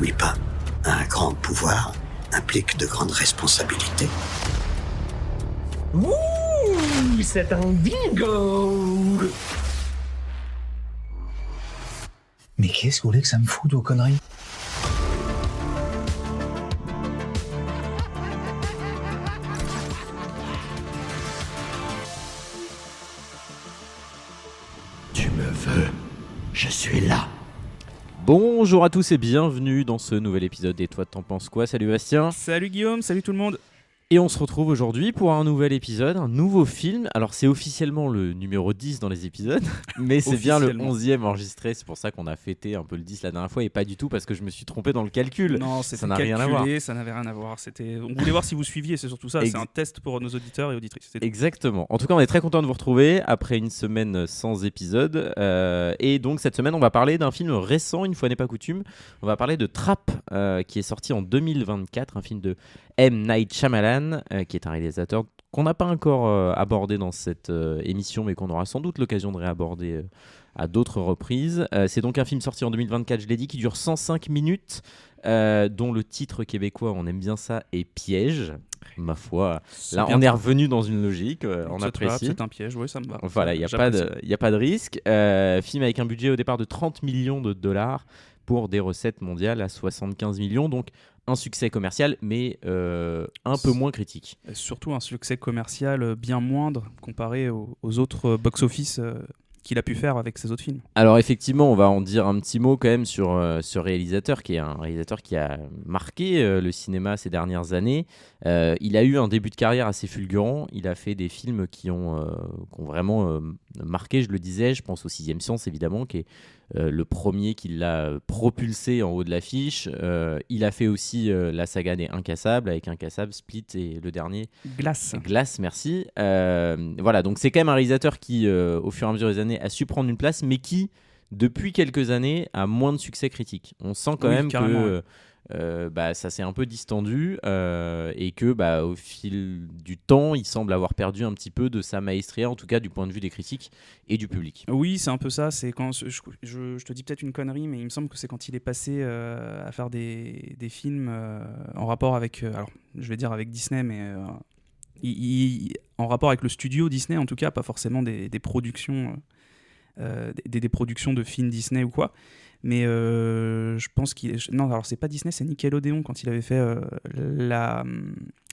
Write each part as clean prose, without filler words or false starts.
n'oublie pas, un grand pouvoir implique de grandes responsabilités. Ouh, c'est un bingo! Mais qu'est-ce que vous voulez que ça me foute, vos conneries? Tu me veux, je suis là. Bonjour à tous et bienvenue dans ce nouvel épisode. Et toi, t'en penses quoi? Salut Bastien. Salut Guillaume, salut tout le monde. Et on se retrouve aujourd'hui pour un nouvel épisode, un nouveau film. Alors c'est officiellement le numéro 10 dans les épisodes, mais c'est bien le 11e enregistré. C'est pour ça qu'on a fêté un peu le 10 la dernière fois et pas du tout parce que je me suis trompé dans le calcul. Non, ça n'a rien à voir. Ça n'avait rien à voir. On voulait voir si vous suiviez, c'est surtout ça. C'est un test pour nos auditeurs et auditrices. Exactement. En tout cas, on est très content de vous retrouver après une semaine sans épisode. Et donc cette semaine, on va parler d'un film récent, une fois n'est pas coutume. On va parler de Trap, qui est sorti en 2024, un film de M. Night Shyamalan, qui est un réalisateur qu'on n'a pas encore abordé dans cette émission, mais qu'on aura sans doute l'occasion de réaborder à d'autres reprises. C'est donc un film sorti en 2024, je l'ai dit, qui dure 105 minutes, dont le titre québécois, on aime bien ça, est Piège. Ma foi, là on est revenu dans une logique, on apprécie. C'est un piège, oui, ça me va. Voilà, il n'y a pas de risque. Film avec un budget au départ de 30 millions de dollars pour des recettes mondiales à 75 millions, donc un succès commercial, mais un peu moins critique. Et surtout un succès commercial bien moindre comparé aux autres box-office qu'il a pu faire avec ses autres films. Alors effectivement, on va en dire un petit mot quand même sur ce réalisateur, qui est un réalisateur qui a marqué le cinéma ces dernières années. Il a eu un début de carrière assez fulgurant. Il a fait des films qui ont vraiment marqué, je le disais. Je pense au Sixième Sens, évidemment, qui est le premier qui l'a propulsé en haut de l'affiche. Il a fait aussi la saga des Incassables, avec Incassable, Split et le dernier Glace, merci. Voilà, donc c'est quand même un réalisateur qui, au fur et à mesure des années, a su prendre une place, mais qui, depuis quelques années, a moins de succès critique. On sent quand même que ça s'est un peu distendu et que au fil du temps, il semble avoir perdu un petit peu de sa maestria, en tout cas du point de vue des critiques et du public. Oui, c'est un peu ça. C'est quand je te dis peut-être une connerie, mais il me semble que c'est quand il est passé à faire des films en rapport avec, alors je vais dire avec Disney, mais en rapport avec le studio Disney, en tout cas, pas forcément des productions, des productions de films Disney ou quoi. Mais je pense non, alors c'est pas Disney, c'est Nickelodeon quand il avait fait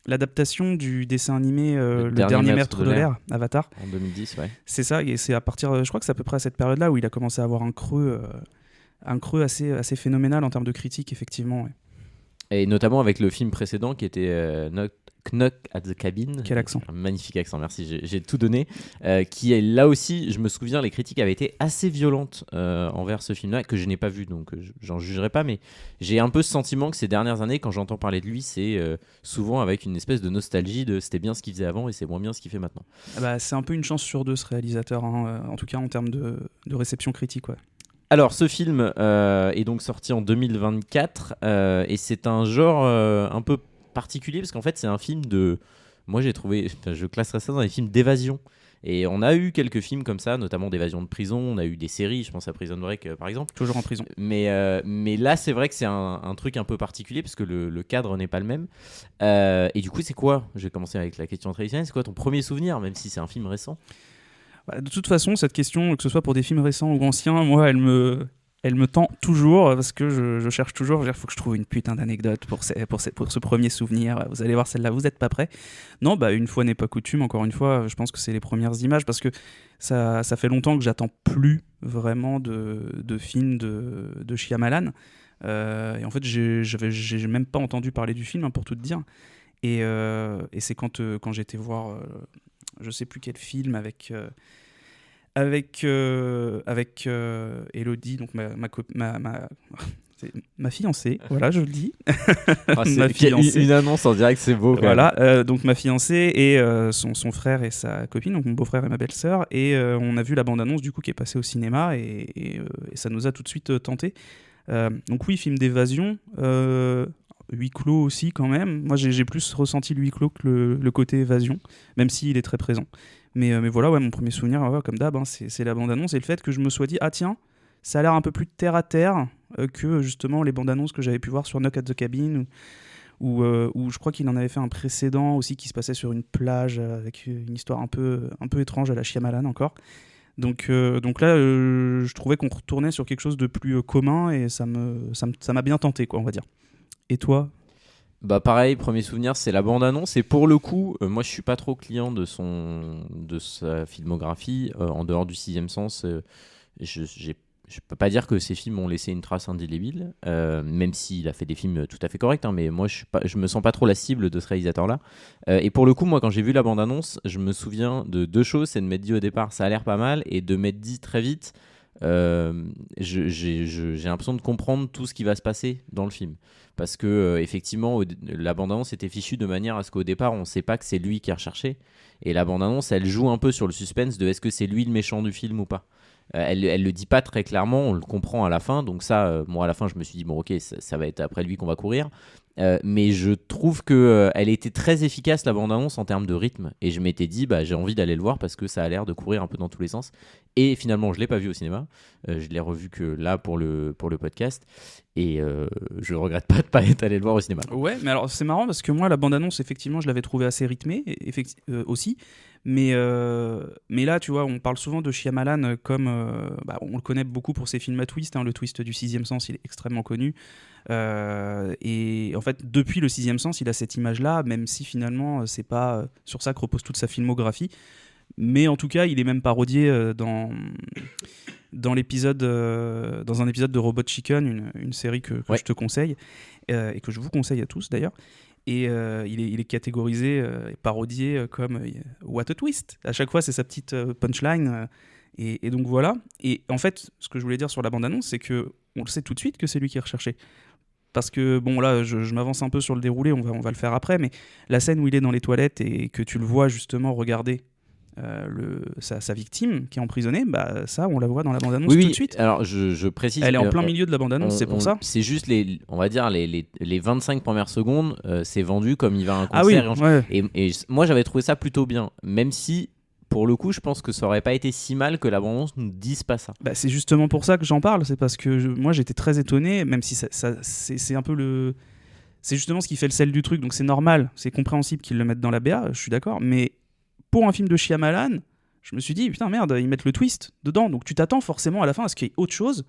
l'adaptation du dessin animé Le Dernier Maître de l'Air, Avatar. En 2010, ouais. C'est ça, et c'est à partir, je crois que c'est à peu près à cette période-là où il a commencé à avoir un creux assez phénoménal en termes de critique, effectivement. Ouais. Et notamment avec le film précédent qui était Knock at the Cabin. Quel accent. Un magnifique accent, merci, j'ai tout donné. Qui est là aussi, je me souviens, les critiques avaient été assez violentes envers ce film-là, que je n'ai pas vu, donc j'en jugerai pas, mais j'ai un peu ce sentiment que ces dernières années, quand j'entends parler de lui, c'est souvent avec une espèce de nostalgie de c'était bien ce qu'il faisait avant et c'est moins bien ce qu'il fait maintenant. C'est un peu une chance sur deux, ce réalisateur, hein, en tout cas en termes de réception critique, ouais. Alors, ce film est donc sorti en 2024 et c'est un genre un peu particulier parce qu'en fait, c'est un film moi, je classerais ça dans les films d'évasion. Et on a eu quelques films comme ça, notamment d'évasion de prison. On a eu des séries, je pense à Prison Break par exemple. Toujours en prison. Mais là, c'est vrai que c'est un truc un peu particulier parce que le cadre n'est pas le même. Et du coup, c'est quoi? Je vais commencer avec la question traditionnelle. C'est quoi ton premier souvenir, même si c'est un film récent? De toute façon, cette question, que ce soit pour des films récents ou anciens, moi, elle me tend toujours parce que je cherche toujours. Il faut que je trouve une putain d'anecdote pour ce premier souvenir. Vous allez voir celle-là, vous n'êtes pas prêts. Non, une fois n'est pas coutume. Encore une fois, je pense que c'est les premières images parce que ça fait longtemps que j'attends plus vraiment de films de Shyamalan. Et en fait, j'ai même pas entendu parler du film, pour tout te dire. Et c'est quand j'ai été voir, je sais plus quel film avec Elodie, donc ma fiancée, voilà, je le dis. Ma fiancée. Une annonce en direct, c'est beau. Voilà, donc ma fiancée et son frère et sa copine, donc mon beau-frère et ma belle-sœur, et on a vu la bande-annonce du coup qui est passée au cinéma et ça nous a tout de suite tenté. Donc oui, film d'évasion, huis clos aussi quand même. Moi j'ai plus ressenti le huis clos que le côté évasion, même s'il est très présent. Mais voilà, ouais, mon premier souvenir, comme d'hab, c'est la bande-annonce et le fait que je me sois dit, ah tiens, ça a l'air un peu plus terre à terre que justement les bandes annonces que j'avais pu voir sur Knock at the Cabin ou je crois qu'il en avait fait un précédent aussi qui se passait sur une plage avec une histoire un peu étrange à la Shyamalan encore. Donc là, je trouvais qu'on retournait sur quelque chose de plus commun et ça m'a bien tenté, quoi, on va dire. Et toi ? Bah pareil, premier souvenir, c'est la bande-annonce. Et pour le coup, moi je suis pas trop client de sa filmographie. En dehors du Sixième Sens, je peux pas dire que ces films ont laissé une trace indélébile, même s'il a fait des films tout à fait corrects, hein, mais moi je me sens pas trop la cible de ce réalisateur-là. Et pour le coup, moi quand j'ai vu la bande-annonce, je me souviens de deux choses. C'est de m'être dit au départ, ça a l'air pas mal, et de m'être dit très vite, j'ai l'impression de comprendre tout ce qui va se passer dans le film. Parce que effectivement, la bande-annonce était fichue de manière à ce qu'au départ, on ne sait pas que c'est lui qui est recherché. Et la bande-annonce, elle joue un peu sur le suspense de est-ce que c'est lui le méchant du film ou pas. Elle le dit pas très clairement, on le comprend à la fin. Donc ça, moi à la fin, je me suis dit bon ok, ça va être après lui qu'on va courir. Mais je trouve que elle était très efficace, la bande-annonce, en termes de rythme. Et je m'étais dit j'ai envie d'aller le voir parce que ça a l'air de courir un peu dans tous les sens. Et finalement, je l'ai pas vu au cinéma. Je l'ai revu que là pour le podcast. Et je regrette pas de pas être allé le voir au cinéma. Ouais, mais alors c'est marrant parce que moi la bande-annonce effectivement je l'avais trouvée assez rythmée aussi, mais là tu vois on parle souvent de Shyamalan comme on le connaît beaucoup pour ses films à twist, hein, le twist du Sixième Sens il est extrêmement connu et en fait depuis le Sixième Sens il a cette image là, même si finalement c'est pas sur ça que repose toute sa filmographie, mais en tout cas il est même parodié dans un épisode de Robot Chicken, une série que je te conseille et que je vous conseille à tous d'ailleurs. Et il est catégorisé et parodié comme What a Twist. À chaque fois, c'est sa petite punchline. Et donc voilà. Et en fait, ce que je voulais dire sur la bande-annonce, c'est qu'on le sait tout de suite que c'est lui qui est recherché. Parce que, bon, là, je m'avance un peu sur le déroulé, on va le faire après, mais la scène où il est dans les toilettes et que tu le vois justement regarder sa victime qui est emprisonnée, ça on la voit dans la bande-annonce tout de suite. Alors je précise, elle est en plein milieu de la bande-annonce, c'est pour ça. C'est juste on va dire les 25 premières secondes, c'est vendu comme il va à un concert. Ah oui, et moi j'avais trouvé ça plutôt bien, même si pour le coup je pense que ça aurait pas été si mal que la bande-annonce nous dise pas ça. C'est justement pour ça que j'en parle, c'est parce que moi j'étais très étonné, même si c'est un peu c'est justement ce qui fait le sel du truc, donc c'est normal, c'est compréhensible qu'ils le mettent dans la BA, je suis d'accord, mais pour un film de Shyamalan, je me suis dit, putain merde, ils mettent le twist dedans, donc tu t'attends forcément à la fin à ce qu'il y ait autre chose.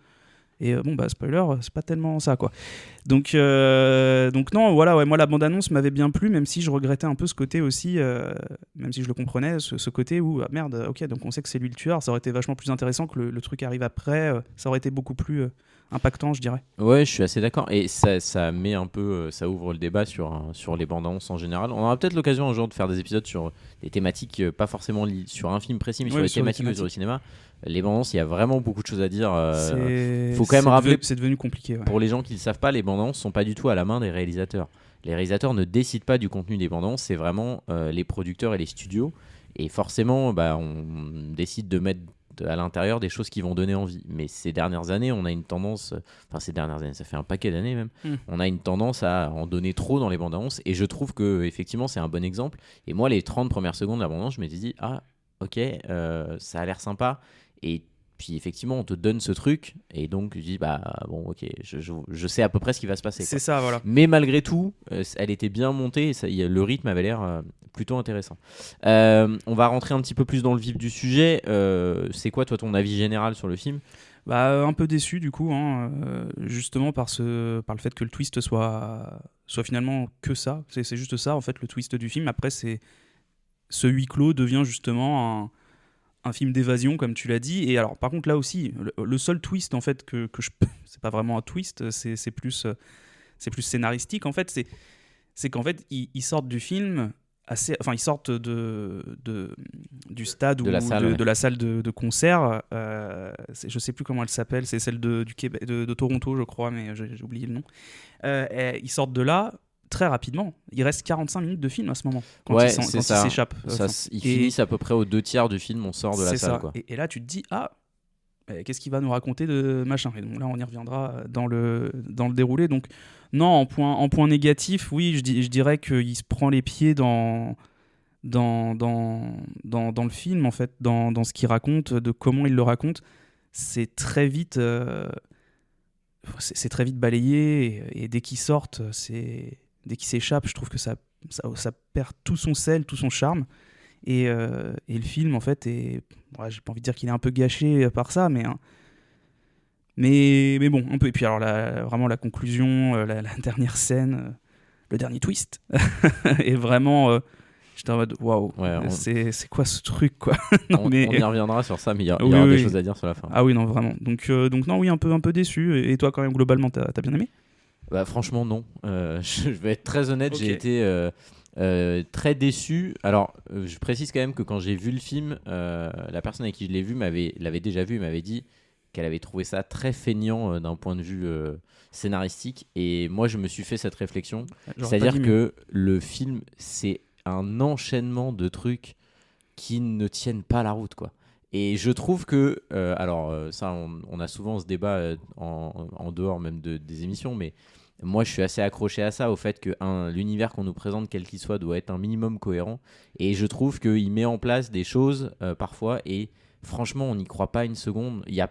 Et spoiler, c'est pas tellement ça, quoi. Donc non, voilà, ouais, moi la bande-annonce m'avait bien plu, même si je regrettais un peu ce côté aussi, même si je le comprenais, ce côté où, merde, ok, donc on sait que c'est lui le tueur, ça aurait été vachement plus intéressant que le truc arrive après, ça aurait été beaucoup plus impactant, je dirais. Ouais, je suis assez d'accord. Et ça met un peu, ça ouvre le débat sur les bandes annonces en général. On aura peut-être l'occasion un jour de faire des épisodes sur des thématiques, pas forcément sur un film précis, mais sur les thématiques sur le cinéma. Les bandes annonces, il y a vraiment beaucoup de choses à dire. Faut quand même rappeler. C'est devenu compliqué. Ouais. Pour les gens qui ne le savent pas, les bandes annonces sont pas du tout à la main des réalisateurs. Les réalisateurs ne décident pas du contenu des bandes annonces, c'est vraiment les producteurs et les studios. Et forcément, on décide de mettre à l'intérieur des choses qui vont donner envie. Mais ces dernières années, on a une tendance, ces dernières années, ça fait un paquet d'années même, on a une tendance à en donner trop dans les bandes annonces, et je trouve que effectivement c'est un bon exemple. Et moi, les 30 premières secondes de la bande annonce, je m'étais dit, ok, ça a l'air sympa, et puis effectivement on te donne ce truc, et donc je dis bon ok, je sais à peu près ce qui va se passer, c'est ça, voilà. Mais malgré tout elle était bien montée, et le rythme avait l'air plutôt intéressant. On va rentrer un petit peu plus dans le vif du sujet. C'est quoi toi ton avis général sur le film? Un peu déçu du coup, justement par le fait que le twist soit finalement que ça, c'est juste ça en fait le twist du film. Après ce huis clos devient justement un film d'évasion, comme tu l'as dit. Et alors, par contre, là aussi, le seul twist, en fait, c'est pas vraiment un twist, c'est plus scénaristique, en fait. C'est qu'en fait, ils sortent du film ils sortent du stade de la salle de concert. Je sais plus comment elle s'appelle, c'est celle du Québec, de Toronto, je crois, mais j'ai oublié le nom. Ils sortent de là très rapidement. Il reste 45 minutes de film à ce moment, quand ils s'échappent. Ils finissent à peu près aux 2/3 du film, on sort de la salle. Quoi. Et là, tu te dis, qu'est-ce qu'il va nous raconter de machin? Et donc là, on y reviendra dans le déroulé. Donc, non, en point négatif, oui, je dirais qu'il se prend les pieds dans le film, en fait, dans ce qu'il raconte, de comment il le raconte. C'est très vite... c'est très vite balayé, et dès qu'ils sortent, dès qu'ils s'échappent, je trouve que ça perd tout son sel, tout son charme. Et le film, en fait, j'ai pas envie de dire qu'il est un peu gâché par ça, mais bon, un peu. Et puis alors, vraiment, la conclusion, la dernière scène, le dernier twist, est vraiment... j'étais en mode, waouh, Ouais, c'est quoi ce truc, quoi. On y reviendra sur ça, mais il y aura Oui. des choses à dire sur la fin. Ah oui, non, vraiment. Donc non, oui, un peu déçu. Et toi, quand même, globalement, t'as bien aimé ? Bah, franchement, non. Je vais être très honnête, Ok. j'ai été très déçu. Alors, je précise quand même que quand j'ai vu le film, la personne avec qui je l'ai vu l'avait déjà vu et m'avait dit qu'elle avait trouvé ça très feignant d'un point de vue scénaristique. Et moi, je me suis fait cette réflexion. J'aurais C'est-à-dire pas dit mieux. que le film, c'est un enchaînement de trucs qui ne tiennent pas la route, quoi. Et je trouve que, ça, on a souvent ce débat en dehors même des émissions, mais moi, je suis assez accroché à ça, au fait que l'univers qu'on nous présente, quel qu'il soit, doit être un minimum cohérent. Et je trouve qu'il met en place des choses parfois, et franchement, on n'y croit pas une seconde. Il y a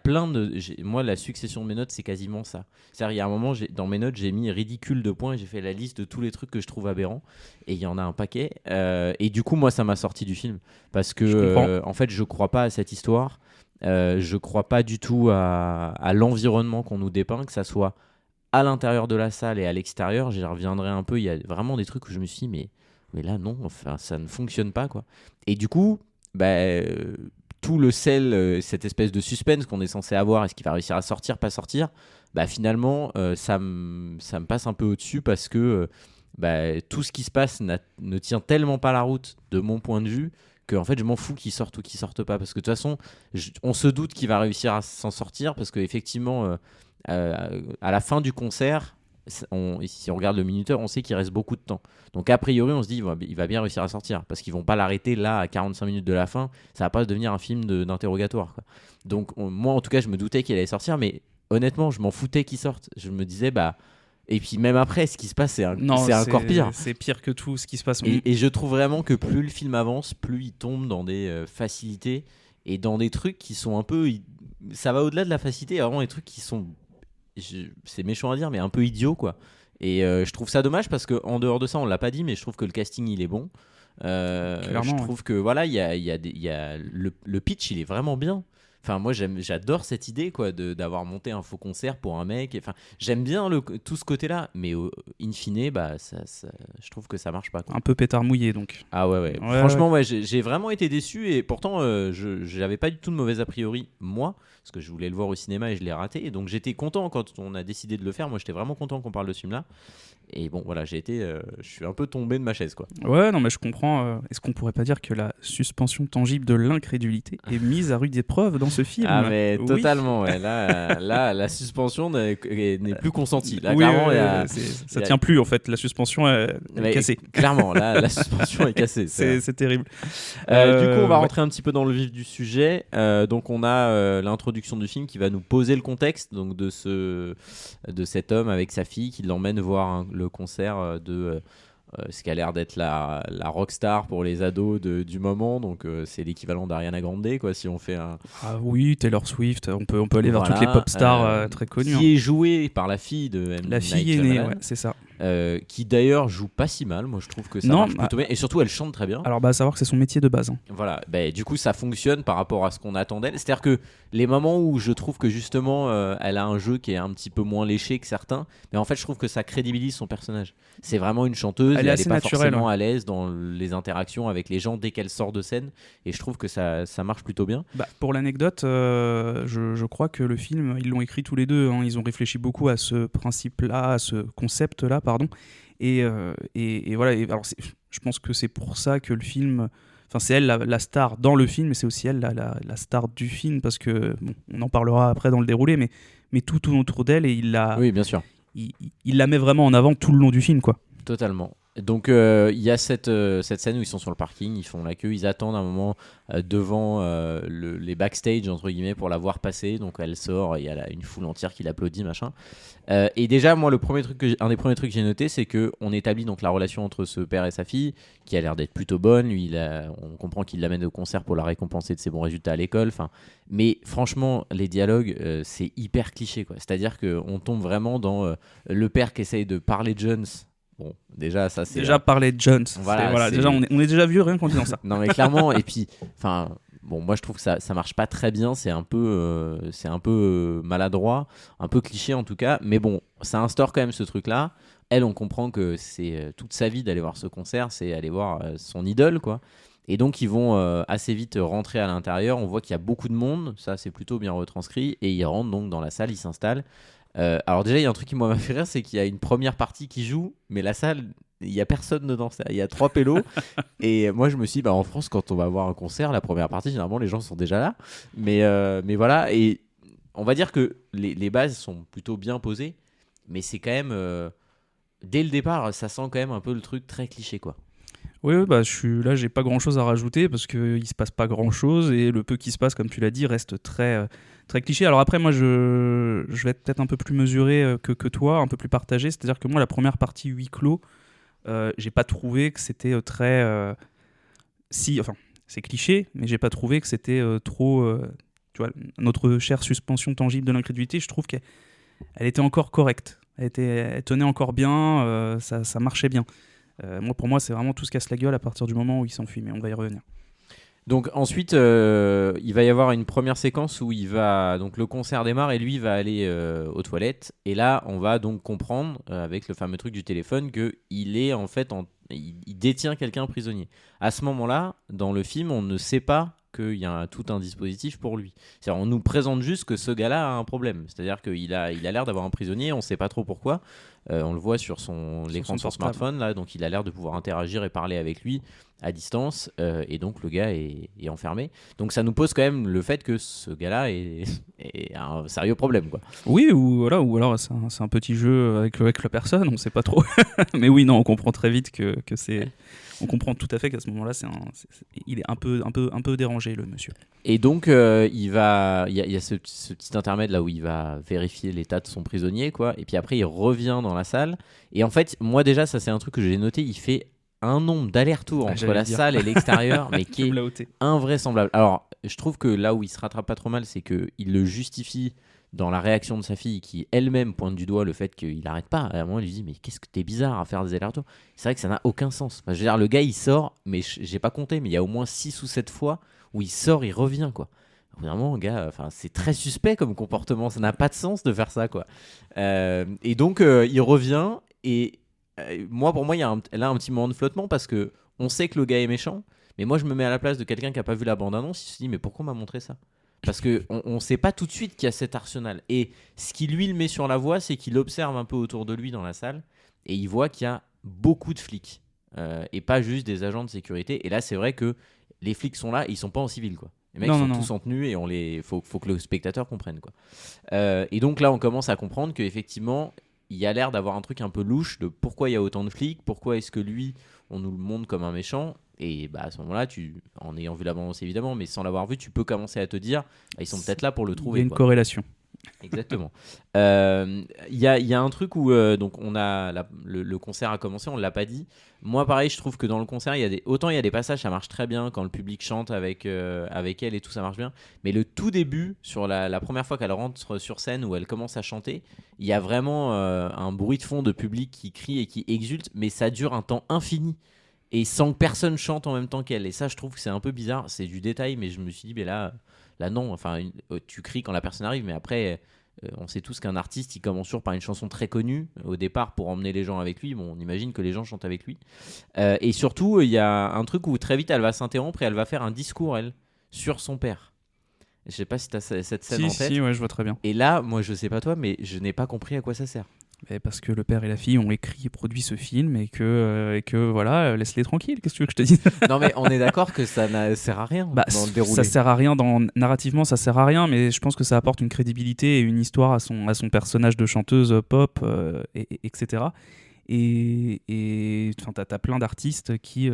moi, la succession de mes notes, c'est quasiment ça. C'est-à-dire, il y a un moment, dans mes notes, j'ai mis ridicule de points, et j'ai fait la liste de tous les trucs que je trouve aberrants, et il y en a un paquet. Et du coup, moi, ça m'a sorti du film, parce que, en fait, je crois pas à cette histoire. Je crois pas du tout à l'environnement qu'on nous dépeint, que ça soit à l'intérieur de la salle et à l'extérieur. J'y reviendrai un peu. Il y a vraiment des trucs où je me suis dit, mais là, non, enfin, ça ne fonctionne pas, quoi. Et du coup, tout le sel, cette espèce de suspense qu'on est censé avoir, est-ce qu'il va réussir à sortir, pas sortir, finalement, ça me passe un peu au-dessus, parce que tout ce qui se passe ne tient tellement pas la route de mon point de vue, que en fait, je m'en fous qu'il sorte ou qu'il sorte pas, parce que de toute façon, on se doute qu'il va réussir à s'en sortir, parce qu'effectivement, à la fin du concert, si on regarde le minuteur, on sait qu'il reste beaucoup de temps. Donc a priori, on se dit il va bien réussir à sortir, parce qu'ils vont pas l'arrêter là à 45 minutes de la fin. Ça va pas devenir un film d'interrogatoire, quoi. Donc moi, en tout cas, je me doutais qu'il allait sortir, mais honnêtement, je m'en foutais qu'il sorte. Je me disais et puis même après, ce qui se passe, c'est encore pire. C'est pire que tout ce qui se passe. Et je trouve vraiment que plus le film avance, plus il tombe dans des facilités et dans des trucs qui sont un peu... Ça va au-delà de la facilité, il y a vraiment des trucs qui sont... c'est méchant à dire, mais un peu idiot, quoi. Et je trouve ça dommage, parce qu'en dehors de ça, on l'a pas dit, mais je trouve que le casting, il est bon. Je trouve que voilà, il y a le pitch, il est vraiment bien. Enfin, moi, j'adore cette idée, quoi, d'avoir monté un faux concert pour un mec. Enfin, j'aime bien tout ce côté-là, mais in fine, je trouve que ça marche pas, quoi. Un peu pétard mouillé, donc. Ah ouais. Franchement, ouais, j'ai vraiment été déçu, et pourtant, j'avais pas du tout de mauvais a priori, moi, parce que je voulais le voir au cinéma et je l'ai raté. Et donc j'étais content quand on a décidé de le faire. Moi, j'étais vraiment content qu'on parle de ce film-là. Et bon, voilà, je suis un peu tombé de ma chaise, quoi. Ouais, non, mais je comprends. Est-ce qu'on pourrait pas dire que la suspension tangible de l'incrédulité est mise à rude épreuve dans ce film ? Ah, mais oui. totalement, ouais. Là, la suspension n'est plus consentie. Là, Oui, clairement, ça tient plus, en fait. La suspension est cassée. Clairement, là, la suspension est cassée. C'est terrible. Du coup, on va rentrer un petit peu dans le vif du sujet. Donc, on a l'introduction du film qui va nous poser le contexte, donc, de cet homme avec sa fille qui l'emmène voir le concert de ce qui a l'air d'être la rockstar pour les ados du moment. Donc, c'est l'équivalent d'Ariana Grande, quoi, si on fait un... Ah oui, Taylor Swift. On peut aller vers Voilà, toutes les pop stars très connues. Qui est jouée par la fille de M. La fille Night aînée, Shyamalan, ouais, c'est ça. qui d'ailleurs joue pas si mal. Moi, je trouve que ça Non, marche plutôt bien. Et surtout, elle chante très bien. Alors, à savoir que c'est son métier de base. Voilà, du coup ça fonctionne par rapport à ce qu'on attend d'elle. C'est-à-dire que les moments où je trouve que justement elle a un jeu qui est un petit peu moins léché que certains, mais en fait je trouve que ça crédibilise son personnage. C'est vraiment une chanteuse, elle est pas naturelle, forcément à l'aise dans les interactions avec les gens dès qu'elle sort de scène, et je trouve que ça marche plutôt bien. Pour l'anecdote, je crois que le film, ils l'ont écrit tous les deux, hein. Ils ont réfléchi beaucoup à ce principe-là, à ce concept-là, pardon. Et voilà. Alors je pense que c'est pour ça que le film, enfin c'est elle la star dans le film, mais c'est aussi elle la star du film, parce que bon, on en parlera après dans le déroulé, mais tout autour d'elle, et Oui, bien sûr. il la met vraiment en avant tout le long du film, quoi. Totalement. Donc il y a cette scène où ils sont sur le parking, ils font la queue, ils attendent un moment devant les backstage entre guillemets pour la voir passer. Donc elle sort, il y a une foule entière qui l'applaudit, machin. Et déjà moi un des premiers trucs que j'ai noté, c'est que on établit donc la relation entre ce père et sa fille, qui a l'air d'être plutôt bonne. Lui, on comprend qu'il l'amène au concert pour la récompenser de ses bons résultats à l'école. Enfin, mais franchement les dialogues c'est hyper cliché quoi. C'est-à-dire que on tombe vraiment dans le père qui essaye de parler de Jones. Bon, déjà, ça c'est. Déjà parler de Jones. Voilà, déjà, on est déjà vieux rien qu'en disant ça. Non, mais clairement, et puis, enfin, bon, moi je trouve que ça marche pas très bien, c'est un peu maladroit, un peu cliché en tout cas, mais bon, ça instaure quand même ce truc-là. Elle, on comprend que c'est toute sa vie d'aller voir ce concert, c'est aller voir son idole, quoi. Et donc, ils vont assez vite rentrer à l'intérieur. On voit qu'il y a beaucoup de monde, ça c'est plutôt bien retranscrit, et ils rentrent donc dans la salle, ils s'installent. Alors déjà il y a un truc qui m'a fait rire, c'est qu'il y a une première partie qui joue, mais la salle il y a personne dedans, il y a 3 pélos. Et moi je me suis dit en France quand on va voir un concert, la première partie généralement les gens sont déjà là, mais voilà. Et on va dire que les bases sont plutôt bien posées, mais c'est quand même dès le départ ça sent quand même un peu le truc très cliché quoi. Oui, bah, j'ai pas grand chose à rajouter parce qu'il se passe pas grand chose et le peu qui se passe, comme tu l'as dit, reste très, très cliché. Alors après, moi je vais être peut-être un peu plus mesuré que toi, un peu plus partagé. C'est-à-dire que moi, la première partie huis clos, j'ai pas trouvé que c'était très. Enfin, c'est cliché, mais j'ai pas trouvé que c'était trop. Tu vois, notre chère suspension tangible de l'incrédulité, je trouve qu'elle était encore correcte. Elle tenait encore bien, ça marchait bien. Pour moi, c'est vraiment tout se casse la gueule à partir du moment où il s'enfuit, mais on va y revenir. Donc ensuite, il va y avoir une première séquence où donc le concert démarre et lui va aller aux toilettes. Et là, on va donc comprendre avec le fameux truc du téléphone que il est en fait, il détient quelqu'un prisonnier. À ce moment-là, dans le film, on ne sait pas qu'il y a tout un dispositif pour lui. C'est-à-dire, on nous présente juste que ce gars-là a un problème. C'est-à-dire qu'il a l'air d'avoir un prisonnier, on ne sait pas trop pourquoi. On le voit sur l'écran de son smartphone, là, donc il a l'air de pouvoir interagir et parler avec lui à distance, et donc le gars est enfermé. Donc ça nous pose quand même le fait que ce gars-là a un sérieux problème, quoi. Oui, ou alors c'est un petit jeu avec la personne, on ne sait pas trop. Mais oui, non, on comprend très vite que c'est... On comprend tout à fait qu'à ce moment-là, il est un peu dérangé, le monsieur. Et donc, il y a ce petit intermède là où il va vérifier l'état de son prisonnier, quoi. Et puis après, il revient dans la salle. Et en fait, moi déjà, ça c'est un truc que j'ai noté. Il fait un nombre d'allers-retours entre la salle et l'extérieur, mais qui est invraisemblable. Alors, je trouve que là où il se rattrape pas trop mal, c'est qu'il le justifie dans la réaction de sa fille qui elle-même pointe du doigt le fait qu'il n'arrête pas. À un moment, il lui dit mais qu'est-ce que t'es bizarre à faire des allers-retours. C'est vrai que ça n'a aucun sens. Enfin, je veux dire, le gars il sort, mais j'ai pas compté, mais il y a au moins 6 ou 7 fois où il sort, il revient quoi. Vraiment, gars, c'est très suspect comme comportement. Ça n'a pas de sens de faire ça quoi. Et donc il revient et pour moi il y a là un petit moment de flottement parce que on sait que le gars est méchant, mais moi je me mets à la place de quelqu'un qui a pas vu la bande-annonce. Il se dit mais pourquoi on m'a montré ça? Parce qu'on ne sait pas tout de suite qu'il y a cet arsenal. Et ce qui lui le met sur la voie, c'est qu'il observe un peu autour de lui dans la salle et il voit qu'il y a beaucoup de flics et pas juste des agents de sécurité. Et là, c'est vrai que les flics sont là et ils sont pas en civil, quoi. Les mecs sont tous en tenue et faut que le spectateur comprenne, quoi. Et donc là, on commence à comprendre qu'effectivement, il y a l'air d'avoir un truc un peu louche de pourquoi il y a autant de flics, pourquoi est-ce que lui, on nous le montre comme un méchant. Et à ce moment-là, en ayant vu la bande-annonce évidemment, mais sans l'avoir vu, tu peux commencer à te dire ils sont peut-être là pour le trouver. Il y a une corrélation. Exactement. Il y a un truc où donc on a le concert a commencé, on ne l'a pas dit. Moi pareil, je trouve que dans le concert, autant il y a des passages, ça marche très bien quand le public chante avec elle et tout, ça marche bien. Mais le tout début, sur la première fois qu'elle rentre sur scène où elle commence à chanter, il y a vraiment un bruit de fond de public qui crie et qui exulte, mais ça dure un temps infini. Et sans que personne chante en même temps qu'elle. Et ça, je trouve que c'est un peu bizarre. C'est du détail, mais je me suis dit, mais là non. Enfin, tu cries quand la personne arrive, mais après, on sait tous qu'un artiste, il commence toujours par une chanson très connue au départ pour emmener les gens avec lui. Bon, on imagine que les gens chantent avec lui. Et surtout, il y a un truc où très vite, elle va s'interrompre et elle va faire un discours, elle, sur son père. Je sais pas si tu as cette scène en tête. Si, ouais, je vois très bien. Et là, moi, je sais pas toi, mais je n'ai pas compris à quoi ça sert. Parce que le père et la fille ont écrit et produit ce film et que voilà, laisse-les tranquilles, qu'est-ce que tu veux que je te dise? Non mais on est d'accord que ça ne sert à rien dans le déroulé. Ça sert à rien, narrativement ça sert à rien, mais je pense que ça apporte une crédibilité et une histoire à son personnage de chanteuse pop, etc. Et t'as plein d'artistes qui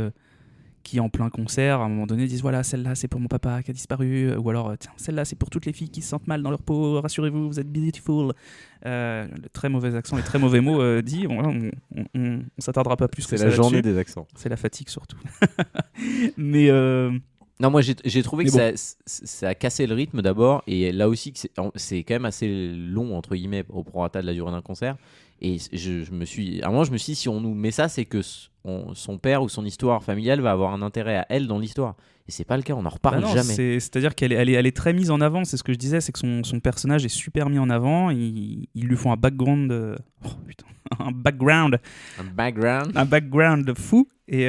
en plein concert, à un moment donné, disent voilà, celle-là c'est pour mon papa qui a disparu, ou alors tiens, celle-là c'est pour toutes les filles qui se sentent mal dans leur peau, rassurez-vous, vous êtes beautiful. Le très mauvais accent et très mauvais mots dit, on s'attardera pas plus que C'est ça la là-dessus. journée des accents. C'est la fatigue surtout. Mais Non, moi j'ai trouvé Mais que ça a cassé le rythme d'abord, et là aussi que c'est quand même assez long entre guillemets au prorata de la durée d'un concert. Et je me suis dit, si on nous met ça, c'est que son père ou son histoire familiale va avoir un intérêt à elle dans l'histoire. Et c'est pas le cas, on en reparle bah non, jamais. c'est-à-dire qu'elle est très mise en avant, c'est ce que je disais, c'est que son personnage est super mis en avant, ils lui font un background un background de fou, et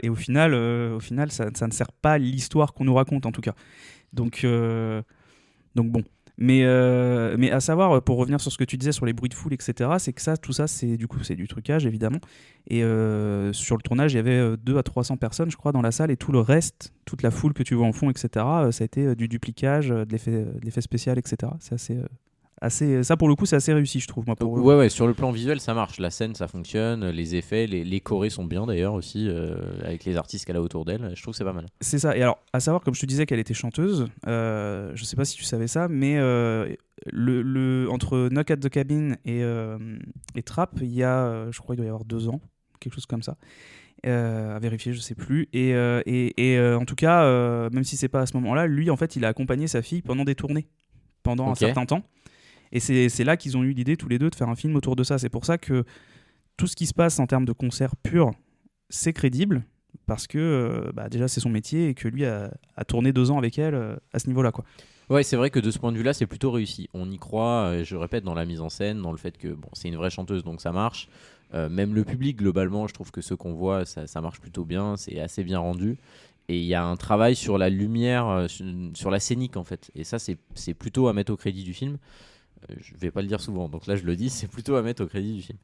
au final ça ne sert pas à l'histoire qu'on nous raconte en tout cas. Donc bon. Mais à savoir, pour revenir sur ce que tu disais sur les bruits de foule, etc., c'est que tout ça, c'est du trucage, évidemment. Et sur le tournage, il y avait 200 à 300 personnes, je crois, dans la salle, et tout le reste, toute la foule que tu vois en fond, etc., ça a été du duplicage, de l'effet spécial, etc. C'est assez, ça, pour le coup, c'est assez réussi, je trouve. Moi, Ouais, sur le plan visuel, ça marche. La scène, ça fonctionne. Les effets, les chorés sont bien d'ailleurs aussi, avec les artistes qu'elle a autour d'elle. Je trouve que c'est pas mal. C'est ça. Et alors, à savoir, comme je te disais qu'elle était chanteuse, je sais pas si tu savais ça, mais entre Knock at the Cabin et Trap, il y a, je crois, il doit y avoir 2 ans, quelque chose comme ça. À vérifier, je sais plus. Et en tout cas, même si c'est pas à ce moment-là, lui, en fait, il a accompagné sa fille pendant des tournées, pendant un certain temps. Et c'est là qu'ils ont eu l'idée tous les deux de faire un film autour de ça. C'est pour ça que tout ce qui se passe en termes de concert pur, c'est crédible, parce que déjà c'est son métier et que lui a tourné 2 ans avec elle à ce niveau-là, quoi. Ouais, c'est vrai que de ce point de vue-là, c'est plutôt réussi. On y croit, je répète, dans la mise en scène, dans le fait que c'est une vraie chanteuse, donc ça marche. Même le public, globalement, je trouve que ceux qu'on voit, ça marche plutôt bien, c'est assez bien rendu. Et il y a un travail sur la lumière, sur la scénique, en fait. Et ça, c'est plutôt à mettre au crédit du film. Je vais pas le dire souvent, donc là je le dis, c'est plutôt à mettre au crédit du film.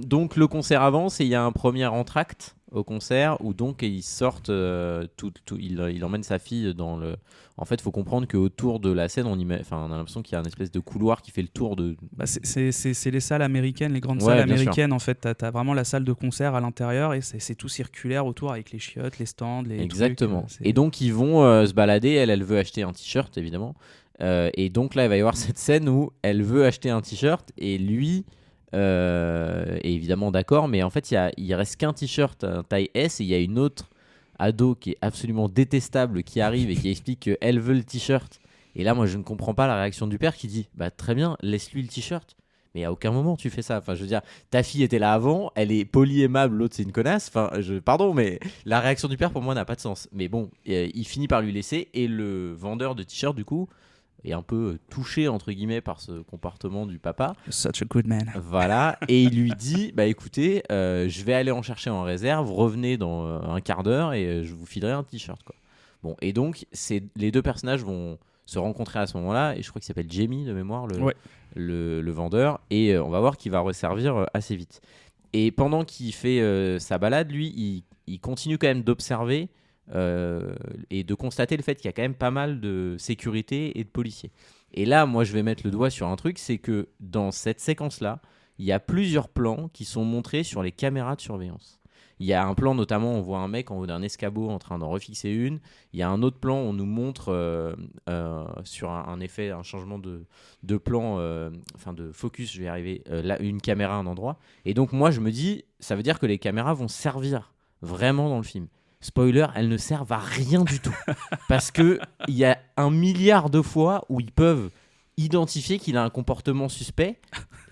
Donc le concert avance et il y a un premier entracte au concert où donc ils sortent, il emmène sa fille dans le. En fait, il faut comprendre qu'autour de la scène, on a l'impression qu'il y a une espèce de couloir qui fait le tour de. C'est les salles américaines, les grandes salles américaines. En fait, t'as vraiment la salle de concert à l'intérieur et c'est tout circulaire autour avec les chiottes, les stands, les. Exactement. Trucs, et donc ils vont se balader. Elle veut acheter un t-shirt évidemment. Et donc là, il va y avoir cette scène où elle veut acheter un t-shirt et lui est évidemment d'accord, mais en fait, il reste qu'un t-shirt un taille S et il y a une autre ado qui est absolument détestable qui arrive et qui explique qu'elle veut le t-shirt. Et là, moi, je ne comprends pas la réaction du père qui dit bah très bien, laisse-lui le t-shirt. Mais à aucun moment tu fais ça. Enfin, je veux dire, ta fille était là avant, elle est polie, aimable, l'autre c'est une connasse. Enfin, pardon, mais la réaction du père pour moi n'a pas de sens. Mais bon, il finit par lui laisser et le vendeur de t-shirt du coup est un peu touché entre guillemets par ce comportement du papa. Such a good man. Voilà, et il lui dit bah écoutez, je vais aller en chercher en réserve, revenez dans un quart d'heure et je vous filerai un t-shirt quoi. Bon, et donc les deux personnages vont se rencontrer à ce moment-là et je crois qu'il s'appelle Jamie de mémoire le vendeur et on va voir qu'il va resservir assez vite. Et pendant qu'il fait sa balade, lui il continue quand même d'observer et de constater le fait qu'il y a quand même pas mal de sécurité et de policiers. Et là, moi, je vais mettre le doigt sur un truc, c'est que dans cette séquence-là, il y a plusieurs plans qui sont montrés sur les caméras de surveillance. Il y a un plan, notamment, on voit un mec en haut d'un escabeau en train d'en refixer une. Il y a un autre plan, on nous montre sur un effet, un changement de plan, de focus, je vais y arriver, là, une caméra à un endroit. Et donc, moi, je me dis, ça veut dire que les caméras vont servir vraiment dans le film. Spoiler, elles ne servent à rien du tout. Parce qu'il y a 1 milliard de fois où ils peuvent identifier qu'il a un comportement suspect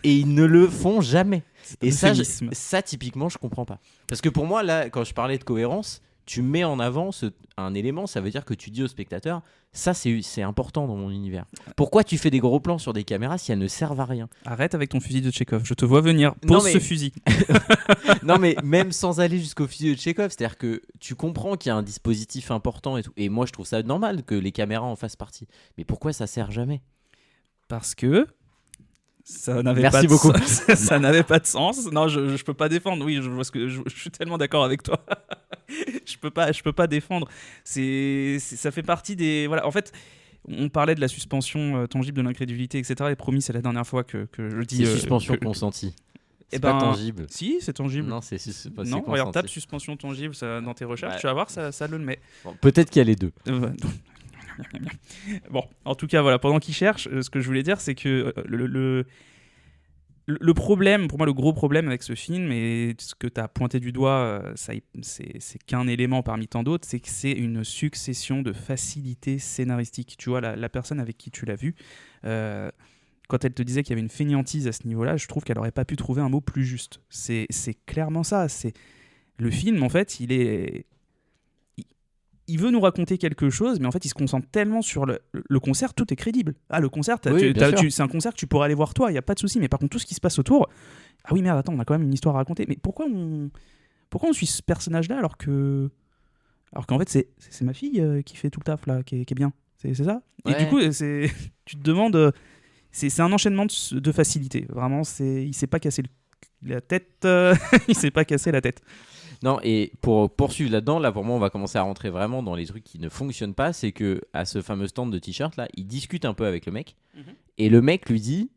et ils ne le font jamais. Et ça, typiquement, je comprends pas. Parce que pour moi, là, quand je parlais de cohérence, tu mets en avant un élément, ça veut dire que tu dis au spectateur, ça c'est important dans mon univers. Pourquoi tu fais des gros plans sur des caméras si elles ne servent à rien ? Arrête avec ton fusil de Tchekhov, je te vois venir, pose ce fusil. Non mais même sans aller jusqu'au fusil de Tchekhov, c'est-à-dire que tu comprends qu'il y a un dispositif important et tout. Et moi je trouve ça normal que les caméras en fassent partie. Mais pourquoi ça sert jamais ? Parce que... ça n'avait Merci beaucoup. Ça n'avait pas de sens. Non, je peux pas défendre. Oui, je suis tellement d'accord avec toi. je peux pas défendre. Ça fait partie des. Voilà. En fait, on parlait de la suspension tangible de l'incrédulité, etc. Et promis, c'est la dernière fois que je dis. C'est suspension consentie. C'est pas tangible. Si, c'est tangible. Non, c'est pas Non, c'est regarde, consenti. tape suspension tangible dans tes recherches, Ouais. tu vas voir, ça le met. Bon, peut-être qu'il y a les deux. Bon, en tout cas, voilà, pendant qu'il cherche, ce que je voulais dire, c'est que le problème, pour moi, le gros problème avec ce film, et ce que tu as pointé du doigt, c'est qu'un élément parmi tant d'autres, c'est que c'est une succession de facilités scénaristiques. Tu vois, la personne avec qui tu l'as vu, quand elle te disait qu'il y avait une fainéantise à ce niveau-là, je trouve qu'elle n'aurait pas pu trouver un mot plus juste. C'est clairement ça. Le film, en fait, il veut nous raconter quelque chose, mais en fait, il se concentre tellement sur le concert, tout est crédible. Ah, le concert, Oui, bien sûr. c'est un concert que tu pourrais aller voir toi, il n'y a pas de souci. Mais par contre, tout ce qui se passe autour, ah oui, merde, attends, on a quand même une histoire à raconter. Mais pourquoi on suit ce personnage-là alors qu'en fait, c'est ma fille qui fait tout le taf, là, qui est bien. C'est ça. Ouais. Et du coup, tu te demandes... C'est un enchaînement de facilité. Vraiment, il s'est pas cassé la tête. Il s'est pas cassé la tête. Non, et pour poursuivre là-dedans, là pour moi on va commencer à rentrer vraiment dans les trucs qui ne fonctionnent pas. C'est que à ce fameux stand de t-shirt là, il discute un peu avec le mec, et le mec lui dit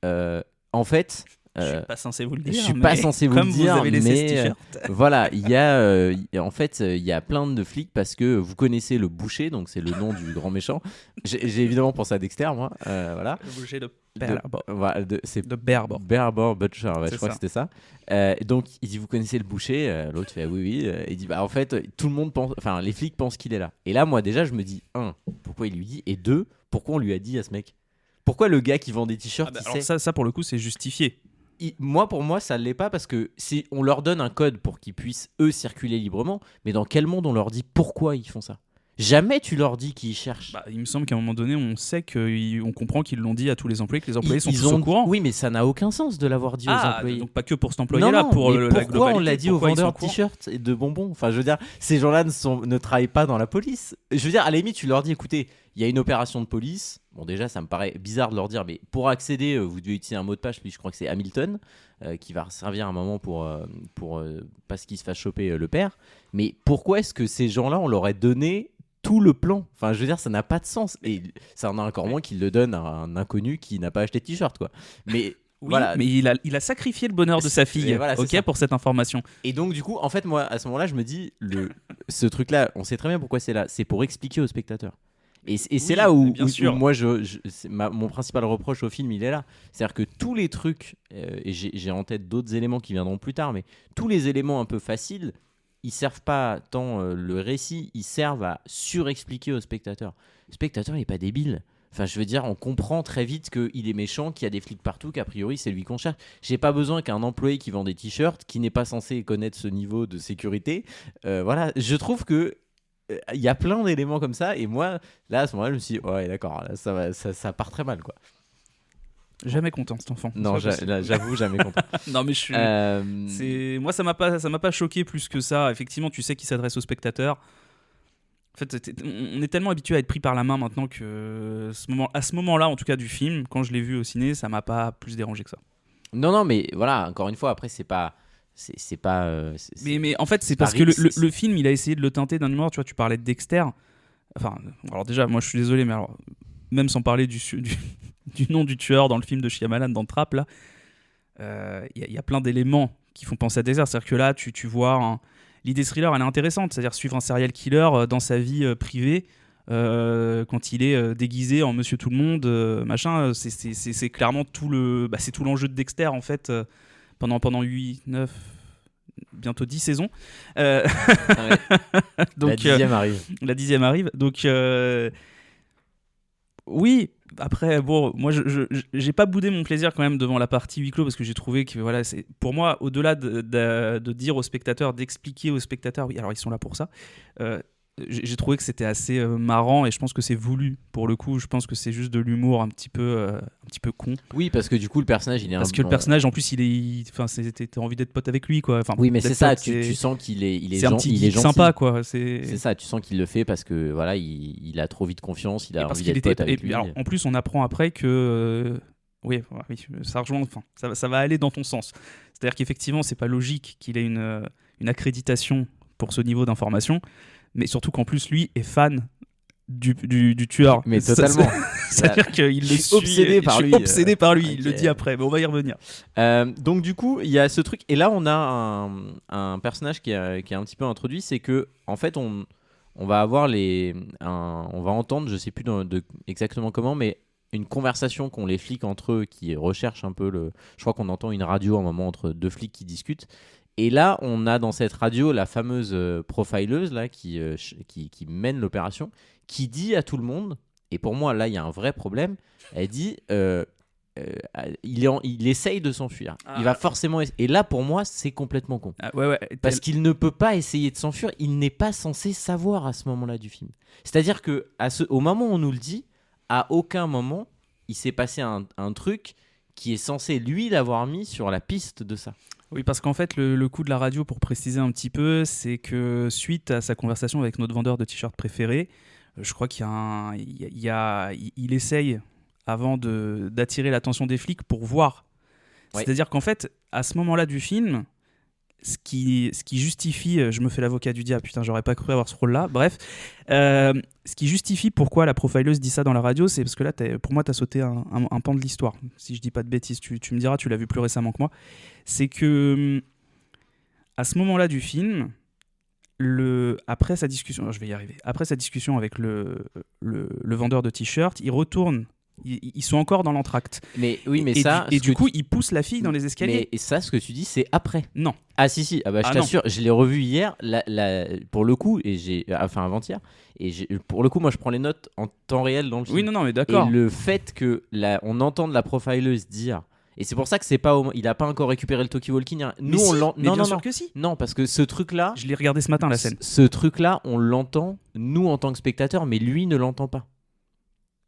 en fait Je suis pas censé vous le dire. je suis pas censé vous le comme dire, vous avez laissé ce mais t-shirt. voilà, il y a plein de flics parce que vous connaissez le boucher, donc c'est le nom du grand méchant. J'ai évidemment pensé à Dexter, moi. Voilà. Le boucher de Voilà, c'est Bearbor. Bearbor Butcher, ouais, C'est je crois ça. que c'était ça. Donc il dit vous connaissez le boucher, l'autre fait oui. Il dit bah en fait tout le monde pense, enfin les flics pensent qu'il est là. Et là moi déjà je me dis pourquoi il lui dit, et deux, pourquoi on lui a dit à ce mec? Pourquoi le gars qui vend des t-shirts il sait? Alors ça pour le coup c'est justifié. Pour moi ça l'est pas, parce que si on leur donne un code pour qu'ils puissent eux circuler librement, mais dans quel monde on leur dit pourquoi ils font ça? Jamais tu leur dis qu'ils cherchent. Il me semble qu'à un moment donné on sait on comprend qu'ils l'ont dit à tous les employés, que les employés sont tous au courant. Oui, mais ça n'a aucun sens de l'avoir dit aux employés. Donc pas que pour cet employé-là, pour mais la pourquoi globalité. on l'a dit aux Pourquoi ils sont vendeurs au de courant. t-shirts et de bonbons? Enfin, je veux dire, ces gens-là ne travaillent pas dans la police. Je veux dire, à la limite, tu leur dis, écoutez, il y a une opération de police. Bon, déjà, ça me paraît bizarre de leur dire, mais pour accéder, vous devez utiliser un mot de passe. Lui, je crois que c'est Hamilton, qui va servir un moment pour parce qu'il se fasse choper le père. Mais pourquoi est-ce que ces gens-là, on leur a donné tout le plan? Enfin, je veux dire, ça n'a pas de sens. Et ça en a encore moins qu'il le donne à un inconnu qui n'a pas acheté de t-shirt, quoi. Mais Oui, voilà. mais il a sacrifié le bonheur de sa fille, voilà, c'est ça. pour cette information. Et donc, du coup, en fait, moi, à ce moment-là, je me dis, ce truc-là, on sait très bien pourquoi c'est là. C'est pour expliquer aux spectateurs. Et c'est là où moi, mon principal reproche au film, il est là. C'est-à-dire que tous les trucs, et j'ai en tête d'autres éléments qui viendront plus tard, mais tous les éléments un peu faciles, ils servent pas tant le récit, ils servent à surexpliquer au spectateur. Le spectateur, il n'est pas débile. Enfin, je veux dire, on comprend très vite qu'il est méchant, qu'il y a des flics partout, qu'a priori, c'est lui qu'on cherche. J'ai pas besoin qu'un employé qui vend des t-shirts, qui n'est pas censé connaître ce niveau de sécurité. Voilà, je trouve que il y a plein d'éléments comme ça, et moi, là, à ce moment-là, je me suis dit, ouais, d'accord, là, ça part très mal, quoi. Jamais content cet enfant. Non, j'avoue, jamais content. Non, mais moi, ça m'a pas choqué plus que ça. Effectivement, tu sais qu'il s'adresse aux spectateurs. En fait, on est tellement habitué à être pris par la main maintenant que à ce moment-là, en tout cas du film, quand je l'ai vu au ciné, ça m'a pas plus dérangé que ça. Non, mais voilà, encore une fois, après, c'est pas. Mais en fait, c'est parce que le film, il a essayé de le teinter d'un humour. Tu vois, tu parlais de Dexter. Enfin, alors déjà, moi, je suis désolé, mais alors, même sans parler du nom du tueur dans le film de Shyamalan, dans Trap, là, y a plein d'éléments qui font penser à Dexter. C'est-à-dire que là, tu vois, l'idée thriller, elle est intéressante. C'est-à-dire suivre un serial killer dans sa vie privée, quand il est déguisé en Monsieur Tout le Monde, machin. C'est clairement c'est tout l'enjeu de Dexter, en fait. Pendant 8, 9, bientôt 10 saisons. Donc, la 10e arrive. La 10e arrive. Donc, oui, après, bon, moi, j'ai pas boudé mon plaisir quand même devant la partie huis clos, parce que j'ai trouvé que, voilà, c'est, pour moi, au-delà de dire aux spectateurs, d'expliquer aux spectateurs, oui, alors ils sont là pour ça, j'ai trouvé que c'était assez marrant, et je pense que c'est voulu pour le coup. Je pense que c'est juste de l'humour un petit peu con. Oui, parce que du coup le personnage il est le personnage en plus t'as envie d'être pote avec lui, quoi. Enfin, oui, mais c'est ça, tu sens qu'il est c'est un petit geek sympa, quoi. C'est ça, tu sens qu'il le fait parce que voilà, il a trop vite confiance, il a envie d'être pote avec lui. Alors, en plus on apprend après que oui, ça rejoint, enfin, ça va aller dans ton sens. C'est-à-dire qu'effectivement c'est pas logique qu'il ait une accréditation pour ce niveau d'information. Mais surtout qu'en plus, lui est fan du tueur. Mais totalement. C'est-à-dire qu'il le suit. obsédé par je suis lui. obsédé par lui, il Ok. le dit après, mais on va y revenir. Donc du coup, il y a ce truc. Et là, on a un personnage qui est un petit peu introduit, c'est que en fait, on va avoir on va entendre, je sais plus exactement comment, mais une conversation qu'ont les flics entre eux qui recherchent un peu Je crois qu'on entend une radio à un moment entre deux flics qui discutent. Et là, on a dans cette radio la fameuse profileuse là, qui mène l'opération, qui dit à tout le monde, et pour moi, là, il y a un vrai problème, elle dit il essaye de s'enfuir. Il va forcément... Et là, pour moi, c'est complètement con. Ouais. Parce qu'il ne peut pas essayer de s'enfuir, il n'est pas censé savoir à ce moment-là du film. C'est-à-dire qu'au moment où on nous le dit, à aucun moment, il s'est passé un truc qui est censé, lui, l'avoir mis sur la piste de ça. Oui, parce qu'en fait, le coup de la radio, pour préciser un petit peu, c'est que suite à sa conversation avec notre vendeur de t-shirts préféré, je crois qu'il il essaye, avant d'attirer l'attention des flics, pour voir. Ouais. C'est-à-dire qu'en fait, à ce moment-là du film, ce qui justifie, je me fais l'avocat du diable, putain, j'aurais pas cru avoir ce rôle-là, bref, ce qui justifie pourquoi la profileuse dit ça dans la radio, c'est parce que là, pour moi, t'as sauté un pan de l'histoire. Si je dis pas de bêtises, tu me diras, tu l'as vu plus récemment que moi. C'est que, à ce moment-là du film, après sa discussion, je vais y arriver, après sa discussion avec le vendeur de t-shirts, il retourne. Ils sont encore dans l'entracte. Mais oui, mais du coup, il pousse la fille dans les escaliers. Mais ça, ce que tu dis, c'est après. Non. Ah si. Ah bah, je t'assure, je l'ai revu hier, pour le coup, enfin avant-hier. Et pour le coup, moi, je prends les notes en temps réel dans le film. Oui, non, mais d'accord. Et le fait que on entende la profileuse dire, et c'est pour ça que c'est pas, il a pas encore récupéré le talkie-walkie. Nous, mais on si, l'entend. mais bien sûr que si. Non, parce que ce truc-là, je l'ai regardé ce matin la scène. Ce truc-là, on l'entend nous en tant que spectateurs, mais lui ne l'entend pas.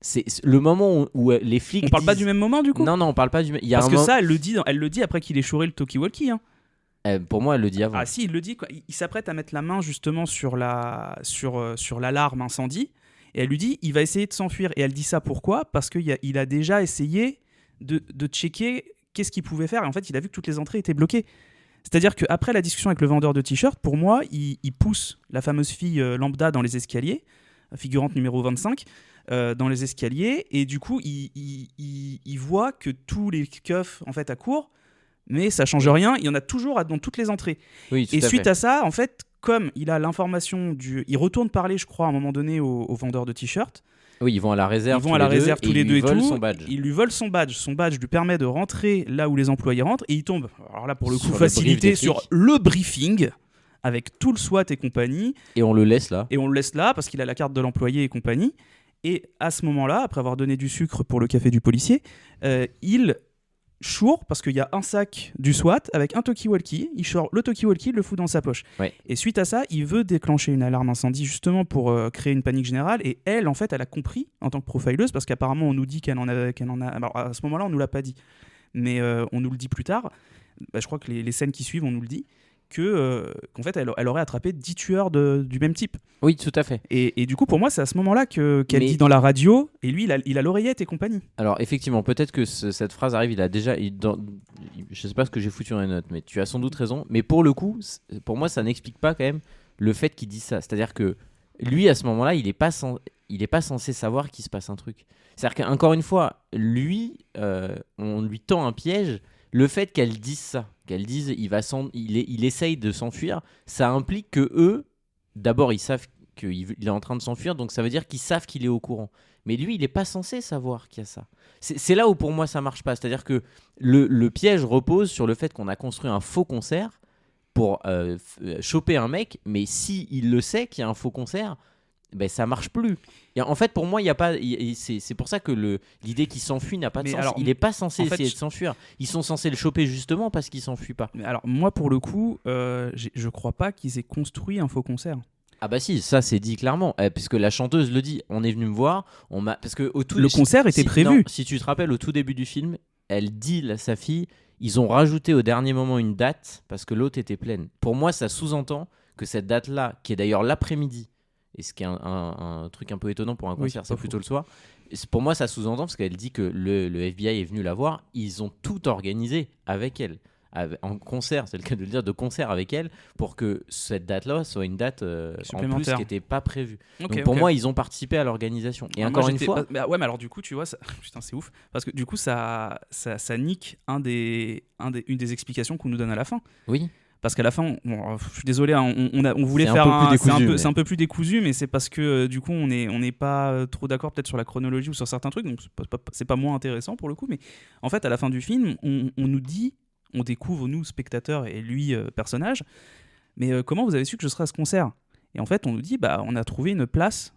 C'est le moment où les flics. On parle pas du même moment du coup. Non, on parle pas du même. Parce que ça, elle le dit après qu'il ait chouré le talkie-walkie. Hein. Pour moi, elle le dit avant. Ah si, il le dit. Quoi. Il s'apprête à mettre la main justement sur l'alarme incendie, et elle lui dit, il va essayer de s'enfuir. Et elle dit ça pourquoi ? Parce qu'il a déjà essayé de checker qu'est-ce qu'il pouvait faire. Et en fait, il a vu que toutes les entrées étaient bloquées. C'est-à-dire qu'après la discussion avec le vendeur de t-shirts, pour moi, il pousse la fameuse fille lambda dans les escaliers, figurante numéro 25. Dans les escaliers, et du coup il voit que tous les keufs en fait accourent, mais ça change rien, il y en a toujours dans toutes les entrées. Oui, et suite à ça, en fait, comme il a l'information il retourne parler, je crois, à un moment donné au vendeur de t-shirts. Oui, ils vont à la réserve. Tous les deux et tout. Son badge. Il lui vole son badge. Son badge lui permet de rentrer là où les employés rentrent, et il tombe. Alors là, pour le coup, Sur facilité sur le briefing. Avec tout le SWAT et compagnie. Et on le laisse là. Parce qu'il a la carte de l'employé et compagnie. Et à ce moment-là, après avoir donné du sucre pour le café du policier, il choure, parce qu'il y a un sac du SWAT avec un talkie-walkie. Il choure le talkie-walkie, il le fout dans sa poche. Ouais. Et suite à ça, il veut déclencher une alarme incendie justement pour créer une panique générale. Et elle, en fait, elle a compris en tant que profileuse, parce qu'apparemment, on nous dit qu'elle en a... Alors, à ce moment-là, on nous l'a pas dit. Mais on nous le dit plus tard. Je crois que les scènes qui suivent, on nous le dit. Qu'en fait, elle aurait attrapé 10 tueurs du même type. Oui, tout à fait. Et du coup, pour moi, c'est à ce moment-là qu'elle dit dans la radio, et lui, il a l'oreillette et compagnie. Alors, effectivement, peut-être que cette phrase arrive, je sais pas ce que j'ai foutu dans les notes, mais tu as sans doute raison. Mais pour le coup, pour moi, ça n'explique pas quand même le fait qu'il dise ça. C'est-à-dire que lui, à ce moment-là, il est pas censé savoir qu'il se passe un truc. C'est-à-dire qu'encore une fois, lui, on lui tend un piège. Le fait qu'elle dise ça, qu'elle dise il essaye de s'enfuir, ça implique que eux, d'abord, ils savent qu'il est en train de s'enfuir, donc ça veut dire qu'ils savent qu'il est au courant. Mais lui, il n'est pas censé savoir qu'il y a ça. C'est là où pour moi ça marche pas. C'est-à-dire que le piège repose sur le fait qu'on a construit un faux concert pour choper un mec, mais si il le sait qu'il y a un faux concert, ben ça marche plus. Et en fait, pour moi, il y a pas. C'est pour ça que l'idée qu'il s'enfuit n'a pas de sens. Alors, il n'est pas censé essayer de s'enfuir. Ils sont censés le choper justement parce qu'il s'enfuit pas. Mais alors moi, pour le coup, je crois pas qu'ils aient construit un faux concert. Ah bah si, ça c'est dit clairement, puisque la chanteuse le dit. On est venu me voir, parce que le concert était prévu. Non, si tu te rappelles, au tout début du film, elle dit à sa fille, ils ont rajouté au dernier moment une date parce que l'autre était pleine. Pour moi, ça sous-entend que cette date-là, qui est d'ailleurs l'après-midi. Et ce qui est un truc un peu étonnant pour un concert, c'est plutôt le soir. Pour moi, ça sous-entend parce qu'elle dit que le FBI est venu la voir. Ils ont tout organisé avec elle. en concert, c'est le cas de le dire, de concert avec elle, pour que cette date-là soit une date en plus Supplémentaire. qui n'était pas prévue. Ok, Donc pour ok. moi, ils ont participé à l'organisation. Et Ah, encore moi, une j'étais- fois, ouais, mais alors du coup, tu vois, putain, c'est ouf. Parce que du coup, ça nique une des explications qu'on nous donne à la fin. oui, Parce qu'à la fin, bon, je suis désolé, hein, on voulait C'est un faire peu plus décousu, mais- c'est un peu plus décousu, mais c'est parce que du coup, on n'est pas trop d'accord peut-être sur la chronologie ou sur certains trucs, donc c'est pas moins intéressant pour le coup. Mais en fait, à la fin du film, on nous dit, on découvre nous spectateurs et lui personnage, mais comment vous avez su que je serais à ce concert? Et en fait, on nous dit, bah, on a trouvé une place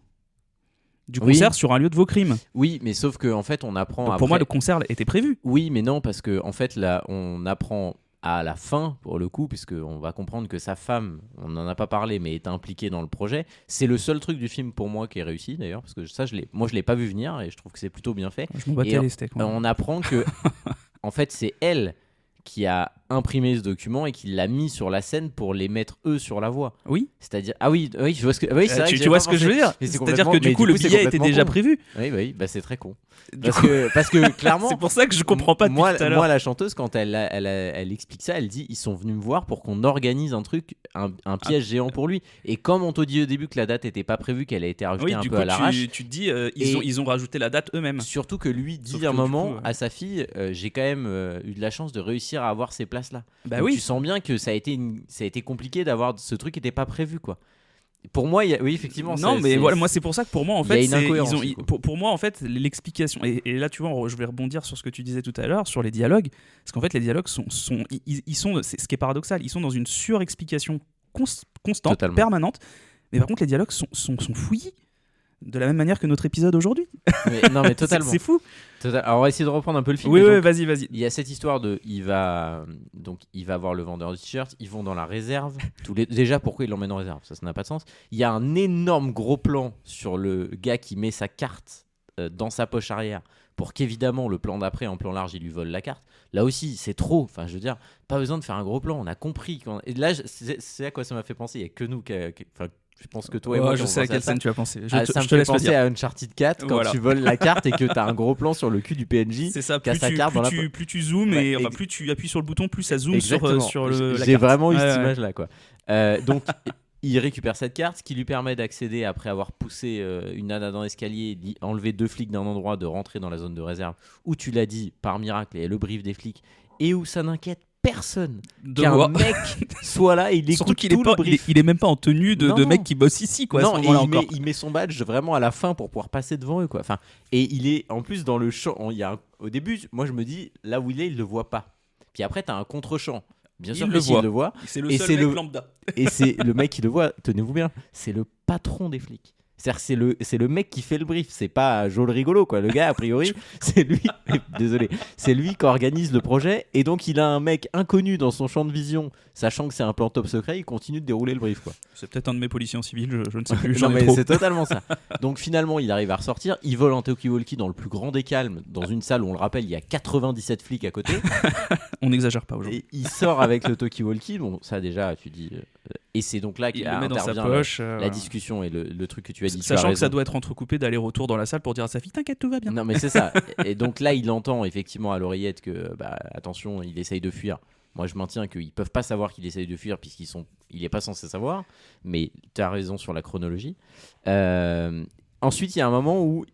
du Oui. concert sur un lieu de vos crimes. oui, mais sauf que en fait, on apprend Donc, après. pour moi, le concert était prévu. Oui, mais non, parce que en fait, là, on apprend à la fin, pour le coup, puisqu'on va comprendre que sa femme, on n'en a pas parlé, mais est impliquée dans le projet. C'est le seul truc du film pour moi qui est réussi, d'ailleurs, parce que ça, je l'ai pas vu venir et je trouve que c'est plutôt bien fait. Je m'en battais Et les steaks. moi. On apprend que, en fait, c'est elle qui a imprimé ce document et qui l'a mis sur la scène pour les mettre eux sur la voie. Oui. C'est-à-dire, ah oui, oui, je vois ce que, oui, c'est vrai que tu j'avais vois pas ce que je veux pensé. dire? Mais c'est C'est-à-dire que complètement- du mais coup, le c'est billet était complètement déjà con. prévu. Oui, bah oui, bah c'est très con. Du Parce coup, que clairement, c'est pour ça que je comprends pas depuis moi, tout à l'heure. moi, la chanteuse, quand elle explique ça, elle dit ils sont venus me voir pour qu'on organise un truc, un piège géant pour lui. Et comme on te dit au début que la date n'était pas prévue, qu'elle a été rajoutée Oui, un du peu coup, à l'arrache. tu te dis, Et- ils ont rajouté la date eux-mêmes. Surtout que lui dit Sauf à un que du moment coup, à sa fille j'ai quand même eu de la chance de réussir à avoir ces places-là. Bah Donc oui. tu sens bien que ça a été compliqué d'avoir ce truc qui n'était pas prévu, quoi. Pour moi, oui, effectivement. Non, mais voilà, moi c'est pour ça que pour moi en il y a fait, une incohérence, du coup. pour moi en fait l'explication et là tu vois, je vais rebondir sur ce que tu disais tout à l'heure sur les dialogues, parce qu'en fait les dialogues ils sont, c'est ce qui est paradoxal, ils sont dans une surexplication constante, Totalement. permanente, mais par contre les dialogues sont fouillis de la même manière que notre épisode aujourd'hui. Non, mais totalement. C'est fou. Alors on va essayer de reprendre un peu le film. Oui, Mais oui, donc, vas-y. il y a cette histoire de il va voir le vendeur de t-shirts, ils vont dans la réserve. Déjà, pourquoi il l'emmène en réserve? Ça n'a pas de sens. Il y a un énorme gros plan sur le gars qui met sa carte dans sa poche arrière pour qu'évidemment le plan d'après, en plan large, il lui vole la carte. Là aussi, c'est trop. Enfin, je veux dire, pas besoin de faire un gros plan. On a compris. Et là, c'est à quoi ça m'a fait penser. Il n'y a que nous enfin, je pense que toi et moi, je on sais à pense quelle ça. scène tu vas penser. Ça me Je te fait laisse le penser dire. à Uncharted 4 quand Voilà. tu voles la carte et que t'as un gros plan sur le cul du PNJ. C'est ça, qui a sa carte dans la plus tu zoomes Ouais, et enfin, plus tu appuies sur le bouton, plus ça zoome Exactement. sur la J'ai carte. vraiment eu Ouais, cette ouais. image-là, quoi. Donc, il récupère cette carte, ce qui lui permet d'accéder, après avoir poussé une nana dans l'escalier, enlevé 2 flics d'un endroit, de rentrer dans la zone de réserve, où tu l'as dit, par miracle, il y a le brief des flics, et où ça n'inquiète personne De qu'un voir. mec soit là et il Surtout écoute qu'il tout est pas, le brief. il est même pas en tenue de Non. mec qui bosse ici, quoi. à Non, ce et moment-là encore. il met son badge vraiment à la fin pour pouvoir passer devant eux, quoi. Enfin, et il est en plus dans le champ. Au début, moi je me dis, là où il le voit pas. Puis après, t'as un contre-champ. Bien Il sûr le que s'il voit. le voit. C'est le Et seul c'est mec le- lambda. Et c'est le mec qui le voit, tenez-vous bien, c'est le patron des flics. C'est-à-dire que c'est le mec qui fait le brief, c'est pas Joe le rigolo, quoi. Le gars, a priori, c'est lui, désolé, c'est lui qui organise le projet, et donc il a un mec inconnu dans son champ de vision, sachant que c'est un plan top secret, il continue de dérouler le brief, quoi. C'est peut-être un de mes policiers en civil, je ne sais plus. Non, J'en ai mais trop. c'est totalement ça. Donc finalement, il arrive à ressortir, il vole en talkie-walkie dans le plus grand des calmes, dans une salle où, on le rappelle, il y a 97 flics à côté, On n'exagère pas aujourd'hui. et il sort avec le talkie-walkie, bon, ça déjà, tu dis... et c'est donc là Il qu'il le met dans sa intervient poche. la discussion et le truc que tu as dit. tu as Sachant que raison. ça doit être entrecoupé d'aller-retour dans la salle pour dire à sa fille, t'inquiète, tout va bien. Non, mais c'est ça. Et donc là, il entend effectivement à l'oreillette que, attention, il essaye de fuir. Moi, je maintiens qu'ils peuvent pas savoir qu'il essaye de fuir il est pas censé savoir. Mais tu as raison sur la chronologie. Ensuite, il y a un moment où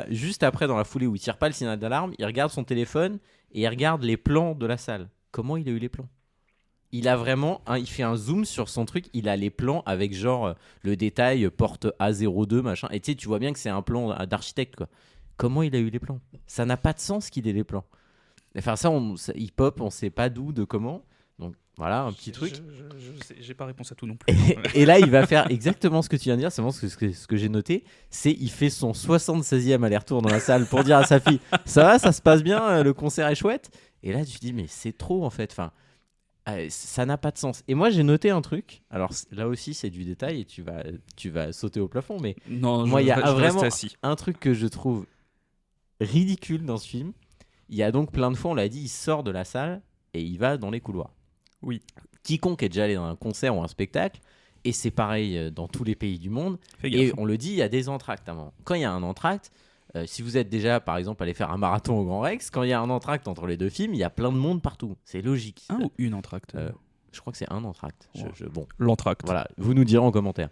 juste après, dans la foulée, où il tire pas le signal d'alarme, il regarde son téléphone et il regarde les plans de la salle. Comment il a eu les plans? Il a vraiment, il fait un zoom sur son truc, il a les plans avec genre le détail porte A02 machin. Et tu vois bien que c'est un plan d'architecte, quoi. Comment il a eu les plans? Ça n'a pas de sens qu'il ait les plans. Enfin ça, il pop, on sait pas d'où, de comment. Donc voilà, un petit truc. J'ai pas réponse à tout non plus. Et là, il va faire exactement ce que tu viens de dire. C'est vraiment ce que j'ai noté. Il fait son 76e aller-retour dans la salle pour dire à sa fille, ça va, ça se passe bien, le concert est chouette. Et là, tu te dis, mais c'est trop en fait. Enfin, ça n'a pas de sens. Et moi, j'ai noté un truc. Alors là aussi, c'est du détail et tu vas sauter au plafond. Mais Non, moi, il y a je vais vraiment rester assis. un truc que je trouve ridicule dans ce film. Il y a donc plein de fois, on l'a dit, il sort de la salle et il va dans les couloirs. Oui. Quiconque est déjà allé dans un concert ou un spectacle, et c'est pareil dans tous les pays du monde, Fais et gaffe. on le dit, il y a des entractes avant. Quand il y a un entracte, Si vous êtes déjà, par exemple, allé faire un marathon au Grand Rex, quand il y a un entracte entre les deux films, il y a plein de monde partout. C'est logique. Un ou une entracte Je crois que c'est un entracte. Bon, L'entracte. voilà, vous nous direz en commentaire.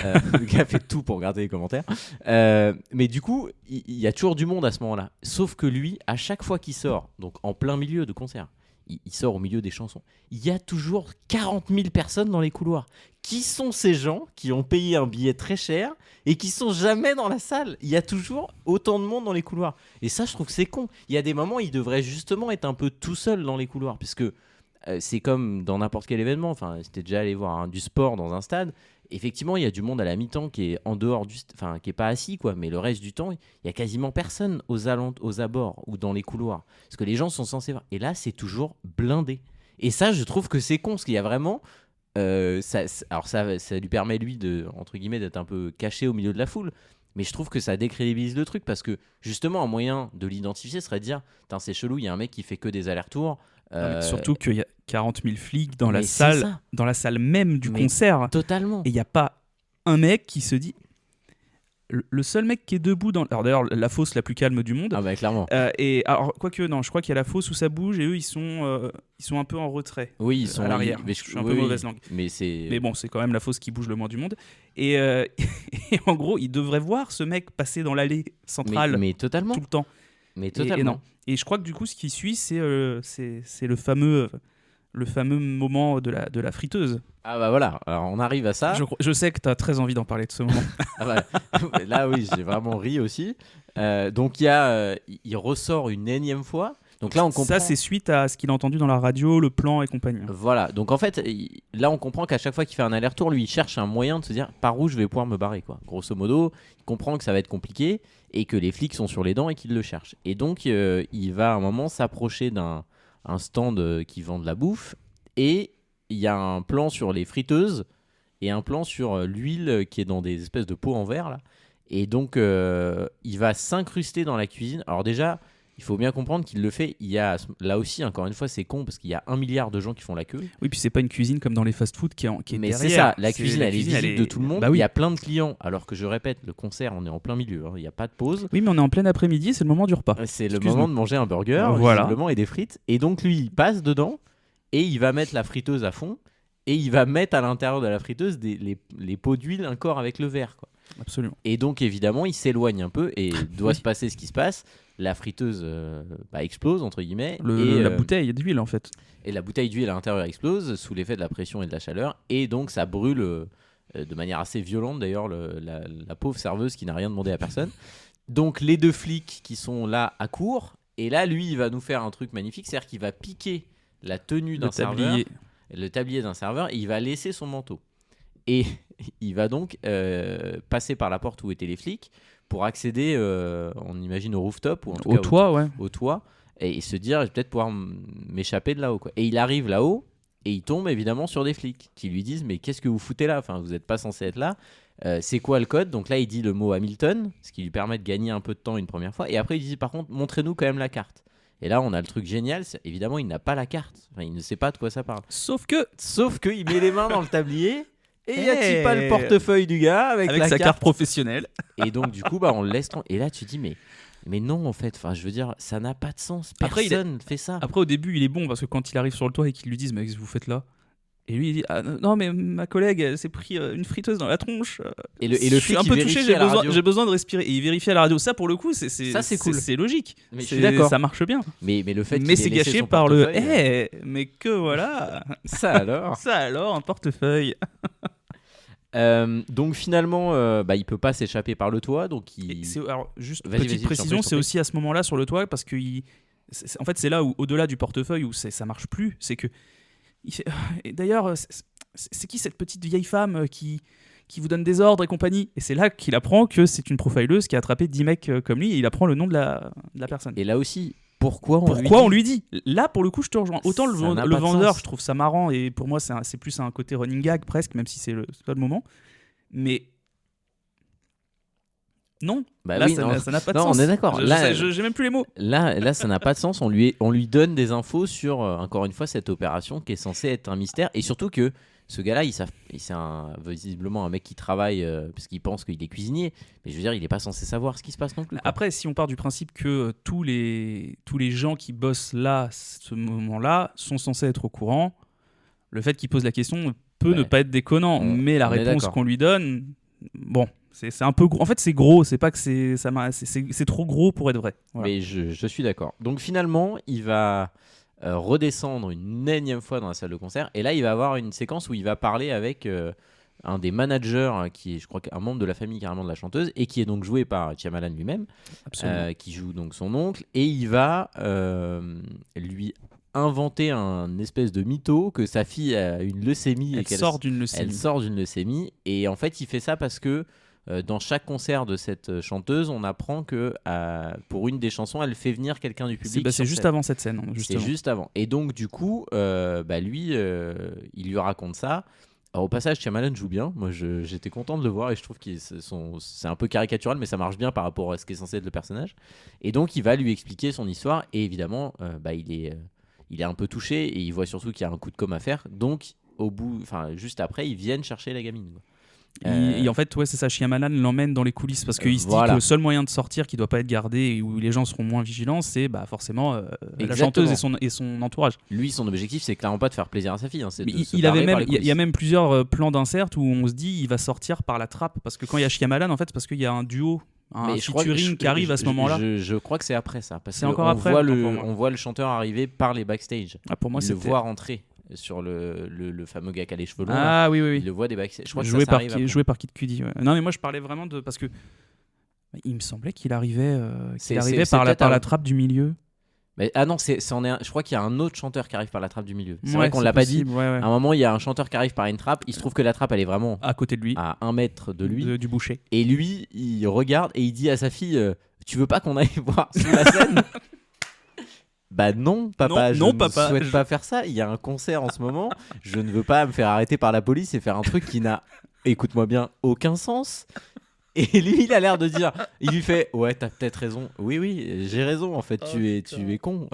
Le gars fait tout pour regarder les commentaires. Mais du coup, il y a toujours du monde à ce moment-là. Sauf que lui, à chaque fois qu'il sort, donc en plein milieu de concert, il sort au milieu des chansons, il y a toujours 40 000 personnes dans les couloirs. Qui sont ces gens qui ont payé un billet très cher et qui sont jamais dans la salle? Il y a toujours autant de monde dans les couloirs. Et ça, je trouve que c'est con. Il y a des moments où il devrait justement être un peu tout seul dans les couloirs, puisque c'est comme dans n'importe quel événement. Enfin, si t'es déjà allé voir du sport dans un stade, effectivement, il y a du monde à la mi-temps qui est en dehors qui est pas assis, quoi. Mais le reste du temps, il y a quasiment personne aux abords ou dans les couloirs, parce que les gens sont censés voir. Et là, c'est toujours blindé. Et ça, je trouve que c'est con, parce qu'il y a vraiment ça lui permet lui de, entre guillemets, d'être un peu caché au milieu de la foule. Mais je trouve que ça décrédibilise le truc, parce que justement, un moyen de l'identifier serait de dire, c'est chelou, il y a un mec qui fait que des allers-retours. Surtout qu'il y a 40 000 flics dans la salle même du concert. Totalement. Et il n'y a pas un mec qui se dit. Le seul mec qui est debout dans. Alors d'ailleurs, la fosse la plus calme du monde. Ah bah clairement. Et alors, quoique, non, je crois qu'il y a la fosse où ça bouge et eux, ils sont un peu en retrait. Oui, ils sont à l'arrière. Je suis un peu mauvaise langue. Mais bon, c'est quand même la fosse qui bouge le moins du monde. Et, et en gros, ils devraient voir ce mec passer dans l'allée centrale mais totalement. tout le temps. Mais totalement. Et non. Et je crois que du coup, ce qui suit, c'est le fameux moment de la friteuse. Ah bah voilà, alors on arrive à ça. Je sais que tu as très envie d'en parler de ce moment. Ah bah, là oui, j'ai vraiment ri aussi. Donc il ressort une énième fois. Donc là on comprend. Ça c'est suite à ce qu'il a entendu dans la radio, le plan et compagnie. Voilà, donc en fait là on comprend qu'à chaque fois qu'il fait un aller-retour, lui il cherche un moyen de se dire par où je vais pouvoir me barrer, quoi. Grosso modo, il comprend que ça va être compliqué et que les flics sont sur les dents et qu'ils le cherchent. Et donc il va à un moment s'approcher d'un stand qui vend de la bouffe, et il y a un plan sur les friteuses et un plan sur l'huile qui est dans des espèces de pots en verre là. Et donc il va s'incruster dans la cuisine. Alors déjà, il faut bien comprendre qu'il le fait. Il y a là aussi, encore une fois, c'est con parce qu'il y a 1 milliard de gens qui font la queue. Oui, puis c'est pas une cuisine comme dans les fast-food qui est mais derrière. c'est ça, la cuisine elle est visible de tout le monde. Bah oui. Il y a plein de clients, alors que je répète, le concert on est en plein milieu, hein. Il n'y a pas de pause. Oui, mais on est en plein après-midi, c'est le moment du repas. C'est le moment de manger un burger, visiblement, et des frites. Et donc lui, il passe dedans et il va mettre la friteuse à fond. Et il va mettre à l'intérieur de la friteuse les pots d'huile encore avec le verre, quoi. Absolument. Et donc évidemment il s'éloigne un peu et doit se passer ce qui se passe. La friteuse explose entre guillemets. La bouteille d'huile en fait. Et la bouteille d'huile à l'intérieur explose sous l'effet de la pression et de la chaleur. Et donc ça brûle de manière assez violente d'ailleurs la pauvre serveuse qui n'a rien demandé à personne. Donc les deux flics qui sont là accourent. Et là lui il va nous faire un truc magnifique. C'est-à-dire qu'il va piquer la tenue d'un serveur. Le tablier d'un serveur, et il va laisser son manteau. Et il va donc passer par la porte où étaient les flics pour accéder, on imagine, au rooftop, ou en tout cas au toit, et se dire, je vais peut-être pouvoir m'échapper de là-haut, quoi. Et il arrive là-haut, et il tombe évidemment sur des flics qui lui disent, mais qu'est-ce que vous foutez là? Enfin, vous n'êtes pas censé être là. C'est quoi le code? Donc là, il dit le mot Hamilton, ce qui lui permet de gagner un peu de temps une première fois. Et après, il dit, par contre, montrez-nous quand même la carte. Et là, on a le truc génial, évidemment, il n'a pas la carte. Enfin, il ne sait pas de quoi ça parle. Sauf que il met les mains dans le tablier et il n'y a-t-il pas le portefeuille du gars avec sa carte professionnelle. Et donc, du coup, on le laisse. Et là, tu dis, mais non, en fait, je veux dire, ça n'a pas de sens. Personne ne fait ça. Après, au début, il est bon parce que quand il arrive sur le toit et qu'ils lui disent, mais qu'est-ce que vous faites là? Et lui, il dit, ah, non, mais ma collègue, elle s'est pris une friteuse dans la tronche. Et le je suis un peu touché, j'ai besoin de respirer. Et il vérifie à la radio. Ça, pour le coup, c'est cool. C'est logique. Mais je suis d'accord. Ça marche bien. Mais le fait mais c'est gâché par le mais que voilà. Ça alors. Ça alors, un portefeuille. Donc finalement, il peut pas s'échapper par le toit. Donc alors, juste petite précision, c'est aussi à ce moment-là sur le toit parce que en fait, c'est là où, au-delà du portefeuille, où ça marche plus, c'est que et d'ailleurs, c'est qui cette petite vieille femme qui vous donne des ordres et compagnie? Et c'est là qu'il apprend que c'est une profileuse qui a attrapé 10 mecs comme lui, et il apprend le nom de la personne. Et là aussi, pourquoi on lui dit? Là, pour le coup, je te rejoins. Autant le vendeur, je trouve ça marrant, et pour moi, c'est plus un côté running gag presque, même si c'est pas le moment. Mais non, ça n'a pas de sens. On est d'accord. Là, j'ai même plus les mots. Là, ça n'a pas de sens. On lui donne des infos sur, encore une fois, cette opération qui est censée être un mystère. Et surtout que ce gars-là, c'est visiblement un mec qui travaille parce qu'il pense qu'il est cuisinier. Mais je veux dire, il n'est pas censé savoir ce qui se passe non plus, quoi. Après, si on part du principe que tous les gens qui bossent là, ce moment-là, sont censés être au courant, le fait qu'il pose la question peut ne pas être déconnant. Mais la réponse qu'on lui donne, bon, c'est un peu gros. En fait, c'est gros. C'est pas que c'est trop gros pour être vrai. Voilà. Mais je suis d'accord. Donc finalement, il va redescendre une énième fois dans la salle de concert. Et là, il va avoir une séquence où il va parler avec un des managers, qui est, je crois, un membre de la famille carrément de la chanteuse, et qui est donc joué par Shyamalan lui-même, qui joue donc son oncle. Et il va lui inventer un espèce de mytho que sa fille a une leucémie. Elle sort d'une leucémie. Et en fait, il fait ça parce que dans chaque concert de cette chanteuse, on apprend que pour une des chansons, elle fait venir quelqu'un du public. C'est juste avant cette scène. C'est juste avant. Et donc, du coup, lui, il lui raconte ça. Alors, au passage, Shyamalan joue bien. Moi, j'étais content de le voir et je trouve que c'est un peu caricatural, mais ça marche bien par rapport à ce qui est censé être le personnage. Et donc, il va lui expliquer son histoire. Et évidemment, il est un peu touché et il voit surtout qu'il y a un coup de com' à faire. Donc, juste après, ils viennent chercher la gamine, quoi. Et en fait, c'est ça, Shyamalan l'emmène dans les coulisses parce qu'il se dit que le seul moyen de sortir qui doit pas être gardé et où les gens seront moins vigilants, c'est forcément la chanteuse et son entourage. Lui, son objectif, c'est clairement pas de faire plaisir à sa fille. Hein, il y a même plusieurs plans d'insert où on se dit il va sortir par la trappe parce que quand il y a Shyamalan, en fait, c'est parce qu'il y a un duo. Un featuring qui arrive à ce moment-là. Je crois que c'est après ça. Parce c'est encore après. On voit le chanteur arriver par les backstage. Pour moi, il le voit rentrer sur le fameux gars qui a les cheveux longs. Oui. Il le voit des backstage. Je crois joué par Kid Cudi. Ouais. Non, mais moi je parlais vraiment de parce que il me semblait qu'il arrivait, par la trappe du milieu. Mais, non, je crois qu'il y a un autre chanteur qui arrive par la trappe du milieu. C'est vrai qu'on l'a pas dit. Ouais. À un moment, il y a un chanteur qui arrive par une trappe. Il se trouve que la trappe, elle est vraiment à côté de lui, à 1 mètre de lui, du boucher. Et lui, il regarde et il dit à sa fille tu veux pas qu'on aille voir sous la scène? Bah non, papa, je ne souhaite pas faire ça. Il y a un concert en ce moment. Je ne veux pas me faire arrêter par la police et faire un truc qui n'a, écoute-moi bien, aucun sens. Et lui, il a l'air de dire, il lui fait, ouais, t'as peut-être raison. Oui, j'ai raison. En fait, tu es con.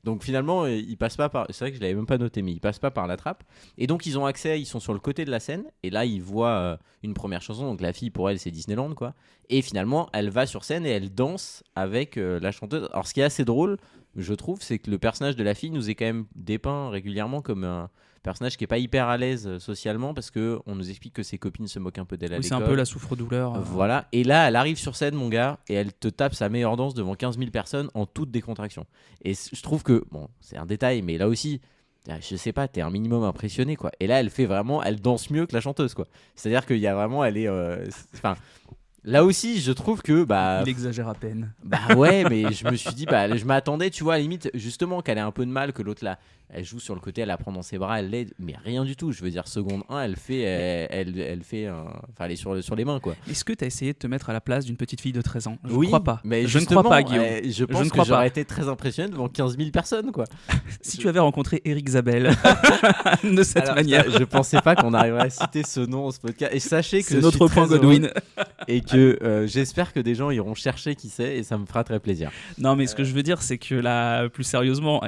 Donc finalement, il passe pas par. C'est vrai que je l'avais même pas noté, mais il passe pas par la trappe. Et donc ils ont accès, ils sont sur le côté de la scène. Et là, ils voient une première chanson. Donc la fille, pour elle, c'est Disneyland, quoi. Et finalement, elle va sur scène et elle danse avec la chanteuse. Alors, ce qui est assez drôle, je trouve, c'est que le personnage de la fille nous est quand même dépeint régulièrement comme un personnage qui est pas hyper à l'aise socialement parce que on nous explique que ses copines se moquent un peu d'elle à l'école. C'est un peu la souffre-douleur. Voilà. Et là, elle arrive sur scène, mon gars, et elle te tape sa meilleure danse devant 15 000 personnes en toute décontraction. Et je trouve que, bon, c'est un détail, mais là aussi, je sais pas, t'es un minimum impressionné, quoi. Et là, elle danse mieux que la chanteuse, quoi. C'est-à-dire qu'il y a vraiment, elle est, là aussi, je trouve que il exagère à peine. Ouais, mais je me suis dit, je m'attendais, tu vois, à la limite, justement, qu'elle ait un peu de mal, que l'autre là, elle joue sur le côté, elle la prend dans ses bras, elle l'aide, mais rien du tout. Je veux dire, seconde 1, elle fait, elle est sur les mains, quoi. Est-ce que t'as essayé de te mettre à la place d'une petite fille de 13 ans? Oui, ne crois pas. Mais je ne crois pas, Guillaume. Je pense que j'aurais été très impressionné devant 15 000 personnes, quoi. Si tu avais rencontré Eric Zabel de cette manière. Je pensais pas qu'on arriverait à citer ce nom dans ce podcast. Et sachez que c'est notre point Godwin. Et que j'espère que des gens iront chercher qui c'est et ça me fera très plaisir. Non, mais ce que je veux dire, c'est que là, plus sérieusement,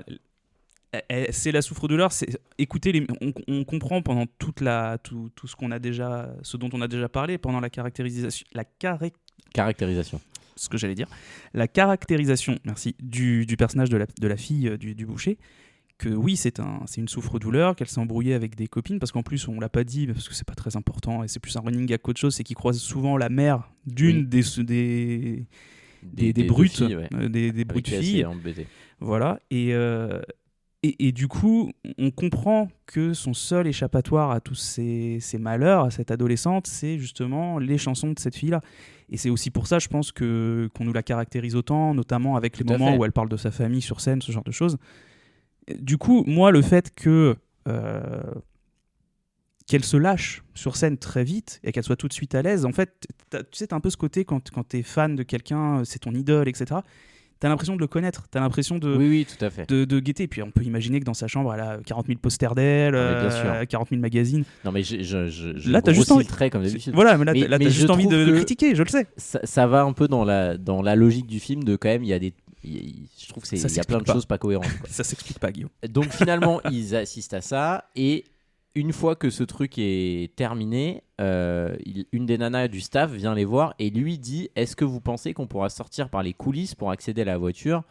c'est la souffre-douleur. Écoutez, on comprend pendant tout ce dont on a déjà parlé pendant la caractérisation. Ce que j'allais dire. La caractérisation, merci, du personnage de la fille du boucher. Que oui, c'est une souffre-douleur, qu'elle s'est embrouillée avec des copines, parce qu'en plus, on l'a pas dit, parce que c'est pas très important, et c'est plus un running gag qu'autre chose, c'est qu'il croise souvent la mère d'une des brutes, des brutes filles. Voilà, et du coup, on comprend que son seul échappatoire à tous ces malheurs, à cette adolescente, c'est justement les chansons de cette fille-là. Et c'est aussi pour ça, je pense, qu'on nous la caractérise autant, notamment avec les moments où elle parle de sa famille sur scène, ce genre de choses. Du coup, moi, le fait qu'elle se lâche sur scène très vite et qu'elle soit tout de suite à l'aise, en fait, tu sais, t'as un peu ce côté quand t'es fan de quelqu'un, c'est ton idole, etc. T'as l'impression de le connaître, t'as l'impression oui, tout à fait. de guetter. Et puis on peut imaginer que dans sa chambre, elle a 40 000 posters d'elle, 40 000 magazines. Non, mais là, t'as juste envie le trait comme d'habitude. Voilà, mais là, t'as juste envie de critiquer, je le sais. Ça va un peu dans la logique du film de quand même, je trouve qu'il y a plein de choses pas cohérentes, quoi. Ça s'explique pas, Guillaume. Donc finalement, ils assistent à ça et une fois que ce truc est terminé, une des nanas du staff vient les voir et lui dit « Est-ce que vous pensez qu'on pourra sortir par les coulisses pour accéder à la voiture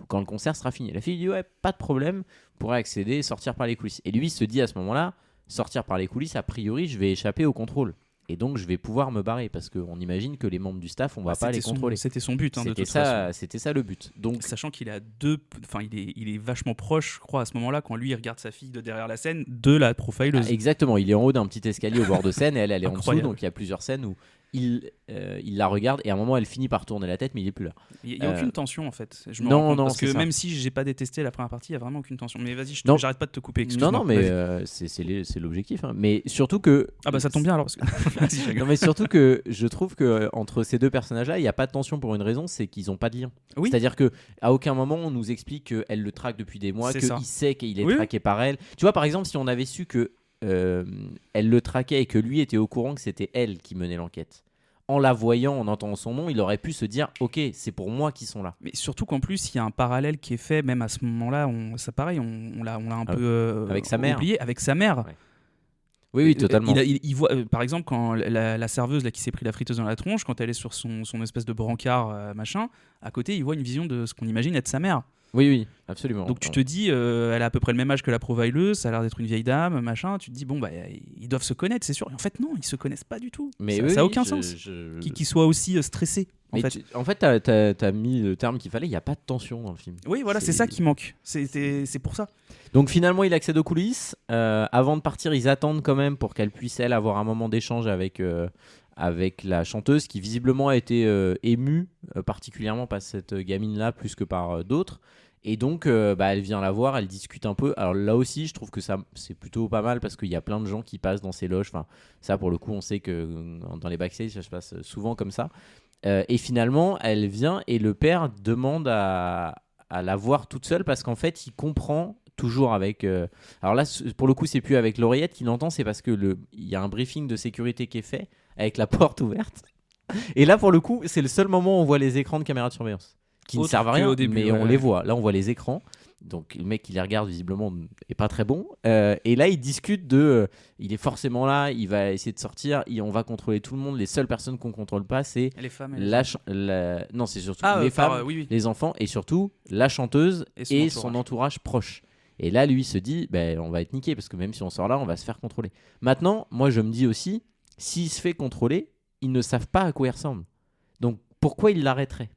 quand le concert sera fini ?» La fille dit « Ouais, pas de problème, vous pourrez accéder et sortir par les coulisses. » Et lui se dit à ce moment-là « Sortir par les coulisses, a priori, je vais échapper au contrôle. Et donc, je vais pouvoir me barrer parce qu'on imagine que les membres du staff, on va pas les contrôler. » C'était son but, de toute façon. C'était ça le but. Donc, sachant qu'il a il est vachement proche, je crois, à ce moment-là, quand lui il regarde sa fille de derrière la scène, de la profileuse. Exactement, il est en haut d'un petit escalier au bord de scène et elle est en dessous, Incroyable. donc il y a plusieurs scènes où il la regarde et à un moment elle finit par tourner la tête mais il est plus là. Il n'y a aucune tension en fait. Je me Non, rends compte, non, parce c'est que ça. même si j'ai pas détesté la première partie, il y a vraiment aucune tension. Mais vas-y, Non. j'arrête pas de te couper. Excuse-moi. Non, mais c'est l'objectif. Hein. Mais surtout que. Ah bah ça tombe bien alors. Parce que... Vas-y, je rigole. Non, mais surtout que je trouve que entre ces deux personnages-là, il n'y a pas de tension pour une raison, c'est qu'ils n'ont pas de lien. Oui. C'est-à-dire que à aucun moment on nous explique qu'elle le traque depuis des mois, C'est qu'il ça. sait qu'il est Oui. traqué par elle. Tu vois, par exemple, si on avait su que elle le traquait et que lui était au courant que c'était elle qui menait l'enquête. En la voyant, en entendant son nom, il aurait pu se dire « Ok, c'est pour moi qu'ils sont là ». Mais surtout qu'en plus, il y a un parallèle qui est fait, même à ce moment-là, ça pareil, on l'a un peu avec sa mère. oublié, avec sa mère. Ouais. Oui, totalement. Il voit, par exemple, quand la serveuse là, qui s'est pris la friteuse dans la tronche, quand elle est sur son espèce de brancard, machin, à côté, il voit une vision de ce qu'on imagine être sa mère. Oui, absolument. Donc tu te dis, elle a à peu près le même âge que la profileuse, ça a l'air d'être une vieille dame, machin. Tu te dis, bon, bah, ils doivent se connaître, c'est sûr. Et en fait, non, ils se connaissent pas du tout. Mais Ça a aucun sens. Qu'ils soient aussi stressés. En fait, t'as mis le terme qu'il fallait, il n'y a pas de tension dans le film. Oui, voilà, c'est ça qui manque. C'est pour ça. Donc finalement, il accède aux coulisses. Avant de partir, ils attendent quand même pour qu'elle puisse, elle, avoir un moment d'échange avec la chanteuse qui visiblement a été émue particulièrement par cette gamine-là plus que par d'autres. Et donc, elle vient la voir, elle discute un peu. Alors là aussi, je trouve que ça, c'est plutôt pas mal parce qu'il y a plein de gens qui passent dans ces loges. Enfin, ça, pour le coup, on sait que dans les backstage, ça se passe souvent comme ça. Et finalement, elle vient et le père demande à la voir toute seule parce qu'en fait, il comprend toujours avec... Alors là, pour le coup, c'est plus avec l'oreillette qu'il entend, c'est parce que il y a un briefing de sécurité qui est fait avec la porte ouverte. Et là, pour le coup, c'est le seul moment où on voit les écrans de caméra de surveillance qui ne servent à rien, mais on les voit. Là, on voit les écrans. Donc le mec qui les regarde visiblement est pas très bon. Et là, il discute il est forcément là, il va essayer de sortir, on va contrôler tout le monde. Les seules personnes qu'on contrôle pas, c'est les femmes. Non, c'est surtout les femmes, les enfants et surtout la chanteuse et son entourage proche. Et là, lui se dit, on va être niqué parce que même si on sort là, on va se faire contrôler. Maintenant, moi, je me dis aussi, s'il se fait contrôler, ils ne savent pas à quoi il ressemble. Donc pourquoi ils l'arrêteraient ?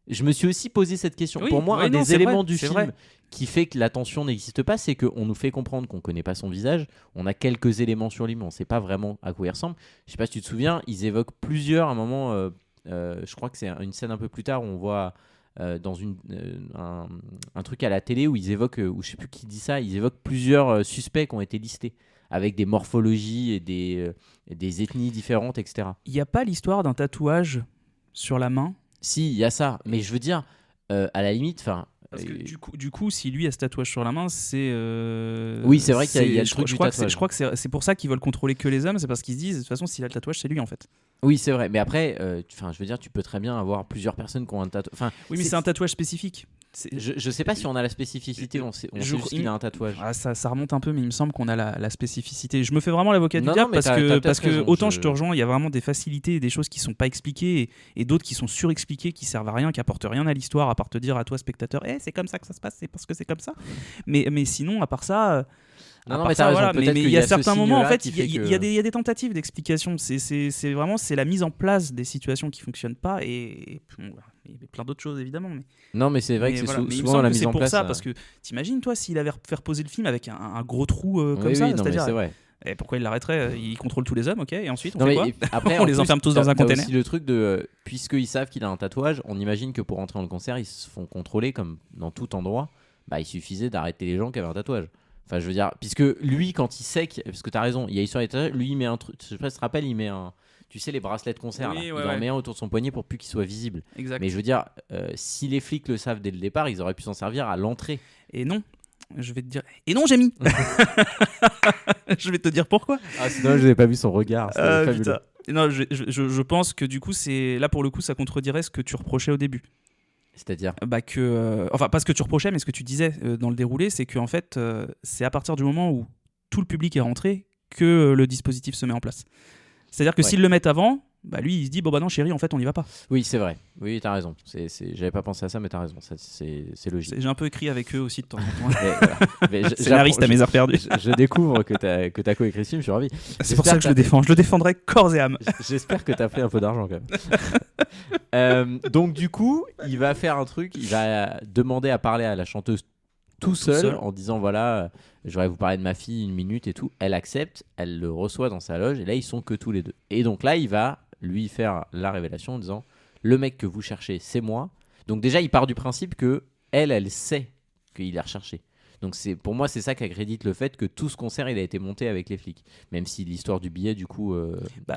Je me suis aussi posé cette question. Oui, pour moi, un des éléments du film vrai. Qui fait que la tension n'existe pas, c'est qu'on nous fait comprendre qu'on ne connaît pas son visage. On a quelques éléments sur lui, mais on ne sait pas vraiment à quoi il ressemble. Je ne sais pas si tu te souviens, ils évoquent plusieurs, à un moment, je crois que c'est une scène un peu plus tard, où on voit dans un truc à la télé où ils évoquent, ou je ne sais plus qui dit ça, ils évoquent plusieurs suspects qui ont été listés, avec des morphologies et des ethnies différentes, etc. Il n'y a pas l'histoire d'un tatouage sur la main ? Si, il y a ça, mais je veux dire, à la limite, enfin. Parce que du coup, si lui a ce tatouage sur la main, c'est. Oui, c'est vrai qu'il y a le truc du tatouage. Je crois que c'est pour ça qu'ils veulent contrôler que les hommes, c'est parce qu'ils se disent, de toute façon, s'il a le tatouage, c'est lui en fait. Oui, c'est vrai, mais après, je veux dire, tu peux très bien avoir plusieurs personnes qui ont un tatouage. Oui, mais c'est un tatouage spécifique. Je sais pas si on a la spécificité, on sait juste qu'il a un tatouage. Ah, ça remonte un peu, mais il me semble qu'on a la spécificité. Je me fais vraiment l'avocat du Non, diable mais parce que autant je te rejoins, il y a vraiment des facilités et des choses qui sont pas expliquées et d'autres qui sont surexpliquées, qui servent à rien, qui apportent rien à l'histoire, à part te dire à toi spectateur, c'est comme ça que ça se passe, c'est parce que c'est comme ça. Mais sinon, à part ça. Non, mais t'as raison, voilà, peut-être mais qu'il il y a certains moments, en fait, il y a des tentatives d'explication. C'est vraiment la mise en place des situations qui fonctionnent pas et il y a plein d'autres choses évidemment. Non, mais c'est vrai que c'est souvent la mise en place. C'est pour ça, parce que t'imagines toi s'il avait fait reposer le film avec un gros trou comme ça, oui, c'est-à-dire. C'est vrai. Et pourquoi il l'arrêterait ? Il contrôle tous les hommes, ok, et ensuite on fait quoi après, on les enferme tous dans un container. C'est aussi le truc de puisqu'ils savent qu'il a un tatouage, on imagine que pour entrer dans le concert, ils se font contrôler comme dans tout endroit. Il suffisait d'arrêter les gens qui avaient un tatouage. Enfin, je veux dire, puisque lui, quand il sait parce que t'as raison, il y a sur les tatouages, lui, il met un truc, je sais pas si tu te rappelles, il met tu sais, les bracelets de concert, il en met un autour de son poignet pour plus qu'il soit visible. Exact. Mais je veux dire, si les flics le savent dès le départ, ils auraient pu s'en servir à l'entrée. Et non, je vais te dire. Et non, Jamie. Je vais te dire pourquoi. Ah, sinon, je n'avais pas vu son regard. Fabuleux. Putain. Non, je pense que du coup, là pour le coup, ça contredirait ce que tu reprochais au début. C'est-à-dire enfin, pas ce que tu reprochais, mais ce que tu disais dans le déroulé, c'est qu'en fait, c'est à partir du moment où tout le public est rentré que le dispositif se met en place. C'est-à-dire que Ouais. s'ils le mettent avant, bah lui il se dit bon bah non chérie en fait on n'y va pas. Oui, c'est vrai. Oui, t'as raison. J'avais pas pensé à ça, mais t'as raison. C'est logique. J'ai un peu écrit avec eux aussi de temps en temps. Mais voilà. Mais Scénariste à mes heures perdues. je découvre que t'as coécrit ce film, je suis ravi. C'est pour ça que je le défends. Je le défendrai corps et âme. J'espère que t'as fait un peu d'argent quand même. Donc du coup, il va faire un truc, il va demander à parler à la chanteuse tout seul en disant voilà, je voudrais vous parler de ma fille 1 minute et tout. Elle accepte, elle le reçoit dans sa loge et là ils sont que tous les deux. Et donc là il va lui faire la révélation en disant le mec que vous cherchez c'est moi. Donc déjà il part du principe que elle sait qu'il est recherché. Donc pour moi c'est ça qui accrédite le fait que tout ce concert il a été monté avec les flics, même si l'histoire du billet du coup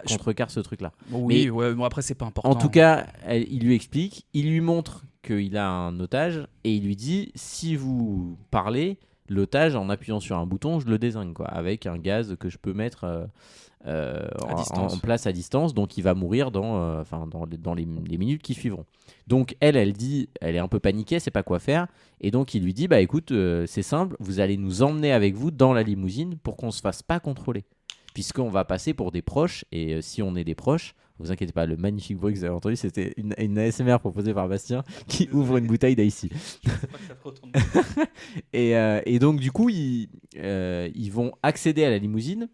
contrecarre ce truc là. Oui, ouais, bon après c'est pas important. En tout cas il lui explique, il lui montre qu'il a un otage et il lui dit si vous parlez l'otage en appuyant sur un bouton je le désingue quoi, avec un gaz que je peux mettre en place à distance, donc il va mourir dans les minutes qui suivront. Donc elle dit, elle est un peu paniquée, elle sait pas quoi faire, et donc il lui dit bah écoute c'est simple, vous allez nous emmener avec vous dans la limousine pour qu'on se fasse pas contrôler, puisqu'on va passer pour des proches, et si on est des proches, vous inquiétez pas, le magnifique bruit que vous avez entendu c'était une ASMR proposée par Bastien qui ouvre une bouteille d'ici. Et donc du coup ils vont accéder à la limousine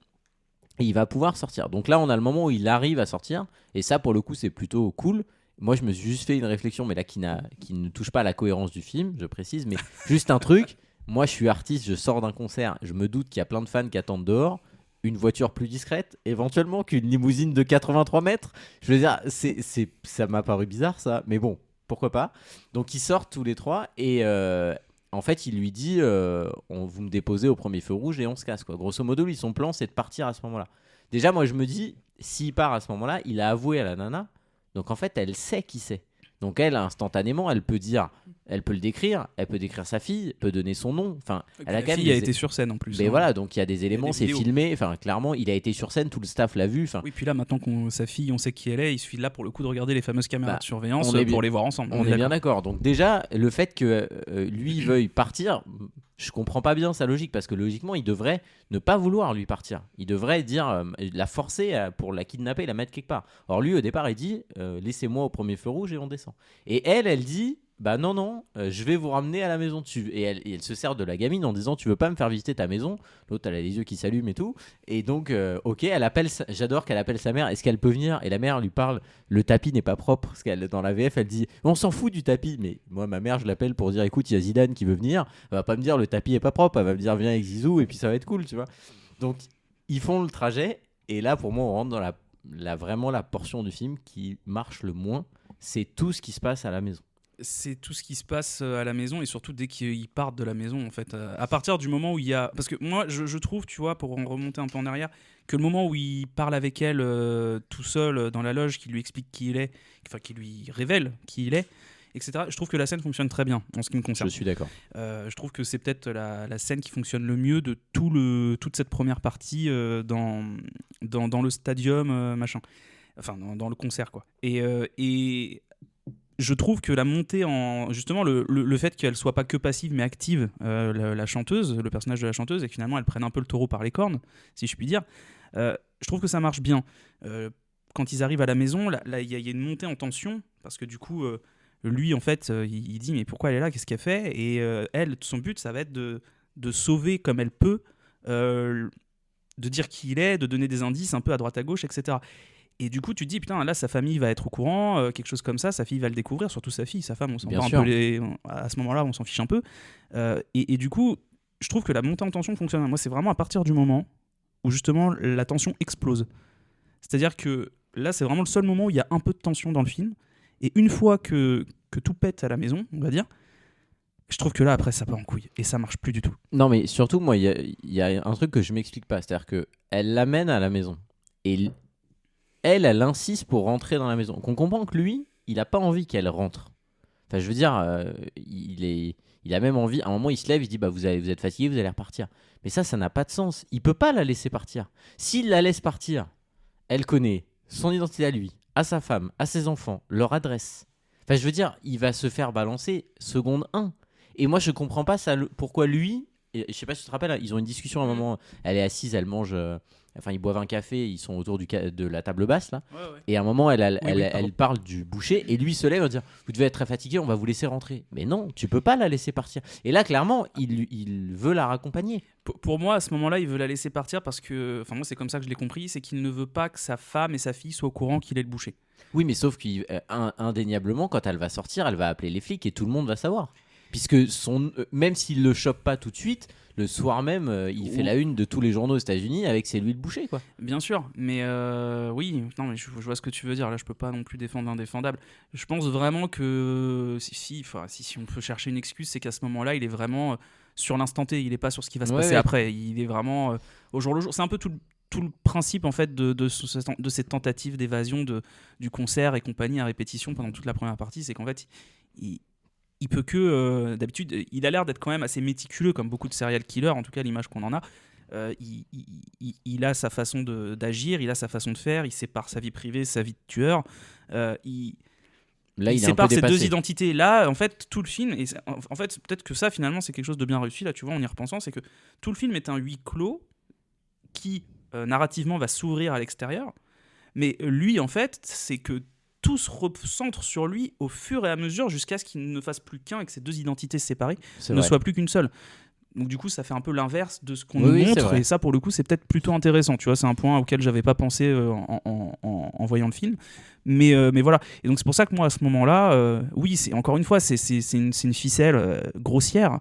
et il va pouvoir sortir. Donc là on a le moment où il arrive à sortir, et ça pour le coup c'est plutôt cool. Moi je me suis juste fait une réflexion, mais là qui ne touche pas à la cohérence du film, je précise, mais juste un truc. Moi je suis artiste, je sors d'un concert, je me doute qu'il y a plein de fans qui attendent dehors, une voiture plus discrète éventuellement qu'une limousine de 83 mètres. Je veux dire, ça m'a paru bizarre ça, mais bon, pourquoi pas. Donc ils sortent tous les trois et en fait il lui dit vous me déposez au premier feu rouge et on se casse quoi. Grosso modo lui son plan c'est de partir à ce moment là. Déjà moi je me dis s'il part à ce moment là il a avoué à la nana, donc en fait elle sait qui c'est. Donc elle instantanément elle peut le décrire, elle peut décrire sa fille, elle peut donner son nom. Enfin, elle a la fille a été sur scène en plus. Mais hein. voilà, donc il y a des éléments, des c'est vidéos. filmé. Enfin, clairement, il a été sur scène, tout le staff l'a vu. Enfin, Oui, puis là maintenant qu'on sa fille, on sait qui elle est, il suffit là pour le coup de regarder les fameuses caméras Bah, de surveillance on est pour bien- les voir ensemble. on est bien d'accord. Donc déjà, le fait que lui veuille partir, je comprends pas bien sa logique parce que logiquement, il devrait ne pas vouloir lui partir. Il devrait dire la forcer pour la kidnapper, la mettre quelque part. Or lui, au départ, il dit laissez-moi au premier feu rouge et on descend. Et elle dit bah non, je vais vous ramener à la maison dessus. Et elle se sert de la gamine en disant tu veux pas me faire visiter ta maison. L'autre elle a les yeux qui s'allument et tout. Et donc ok, j'adore qu'elle appelle sa mère, est-ce qu'elle peut venir? Et la mère lui parle, le tapis n'est pas propre, parce qu'elle dans la VF elle dit on s'en fout du tapis. Mais moi ma mère je l'appelle pour dire écoute il y a Zidane qui veut venir, elle va pas me dire le tapis est pas propre, elle va me dire viens avec Zizou et puis ça va être cool tu vois. Donc ils font le trajet et là pour moi on rentre dans vraiment la portion du film qui marche le moins, c'est tout ce qui se passe à la maison. C'est tout ce qui se passe à la maison et surtout dès qu'ils partent de la maison en fait. À partir du moment où il y a... Parce que moi je trouve, tu vois, pour en remonter un peu en arrière, que le moment où il parle avec elle tout seul dans la loge, qui lui explique qui il est, enfin qui lui révèle qui il est, etc. Je trouve que la scène fonctionne très bien en ce qui me concerne. Je suis d'accord. Je trouve que c'est peut-être la scène qui fonctionne le mieux de toute cette première partie dans le stadium, machin. Enfin, dans le concert, quoi. Et je trouve que la montée en... Justement, le fait qu'elle soit pas que passive, mais active, la chanteuse, le personnage de la chanteuse, et que finalement, elle prenne un peu le taureau par les cornes, si je puis dire, je trouve que ça marche bien. Quand ils arrivent à la maison, là, il y a une montée en tension, parce que du coup... lui, en fait, il dit mais pourquoi elle est là, qu'est-ce qu'elle fait? Et elle, son but, ça va être de sauver comme elle peut, de dire qui il est, de donner des indices un peu à droite à gauche, etc. Et du coup, tu te dis putain, là, sa famille va être au courant, quelque chose comme ça, sa fille va le découvrir, surtout sa fille, sa femme, on s'en bat un peu à ce moment-là, on s'en fiche un peu. Et du coup, je trouve que la montée en tension fonctionne. Moi, c'est vraiment à partir du moment où justement la tension explose. C'est-à-dire que là, c'est vraiment le seul moment où il y a un peu de tension dans le film. Et une fois que tout pète à la maison, on va dire, je trouve que là, après, ça part en couille. Et ça marche plus du tout. Non, mais surtout, moi, il y a un truc que je m'explique pas. C'est-à-dire qu'elle l'amène à la maison. Et elle insiste pour rentrer dans la maison. Donc on comprend que lui, il a pas envie qu'elle rentre. Enfin, je veux dire, il a même envie. À un moment, il se lève, il dit bah, vous êtes fatigué, vous allez repartir. Mais ça n'a pas de sens. Il peut pas la laisser partir. S'il la laisse partir, elle connaît son identité à lui, à sa femme, à ses enfants, leur adresse. Enfin, je veux dire, il va se faire balancer seconde 1. Et moi, je comprends pas ça, pourquoi lui, Et je sais pas si tu te rappelles, ils ont une discussion à un moment. Elle est assise, elle mange. Enfin, ils boivent un café, ils sont autour de la table basse là. Ouais. Et à un moment, elle Pardon. parle du boucher et lui se lève et dire vous devez être très fatigué, on va vous laisser rentrer. Mais non, tu peux pas la laisser partir. Et là, clairement, il veut la raccompagner. Pour moi, à ce moment-là, il veut la laisser partir parce que, enfin moi, c'est comme ça que je l'ai compris, c'est qu'il ne veut pas que sa femme et sa fille soient au courant qu'il est le boucher. Oui, mais sauf qu'indéniablement, quand elle va sortir, elle va appeler les flics et tout le monde va savoir. Puisque même s'il le chope pas tout de suite, le soir même, il fait la une de tous les journaux aux États-Unis avec c'est lui le boucher, quoi. Bien sûr, mais oui, non, mais je vois ce que tu veux dire. Là, je peux pas non plus défendre l'indéfendable. Je pense vraiment que si on peut chercher une excuse, c'est qu'à ce moment-là, il est vraiment sur l'instant T. Il est pas sur ce qui va se passer après. Il est vraiment au jour le jour. C'est un peu tout le principe en fait de cette tentative d'évasion du concert et compagnie à répétition pendant toute la première partie, c'est qu'en fait il peut que d'habitude il a l'air d'être quand même assez méticuleux comme beaucoup de serial killers, en tout cas l'image qu'on en a. Il a sa façon d'agir, il a sa façon de faire, il sépare sa vie privée, sa vie de tueur. Il sépare ces deux identités. Là, en fait, tout le film, et en fait, peut-être que ça, finalement, c'est quelque chose de bien réussi, là, tu vois, en y repensant, c'est que tout le film est un huis clos qui, narrativement, va s'ouvrir à l'extérieur. Mais lui, en fait, c'est que tout se recentre sur lui au fur et à mesure jusqu'à ce qu'il ne fasse plus qu'un et que ces deux identités séparées ne soient plus qu'une seule. Donc du coup, ça fait un peu l'inverse de ce qu'on nous montre, et ça, pour le coup, c'est peut-être plutôt intéressant. Tu vois, c'est un point auquel j'avais pas pensé en voyant le film. Mais voilà. Et donc c'est pour ça que moi, à ce moment-là, oui, c'est encore une fois, c'est une ficelle grossière,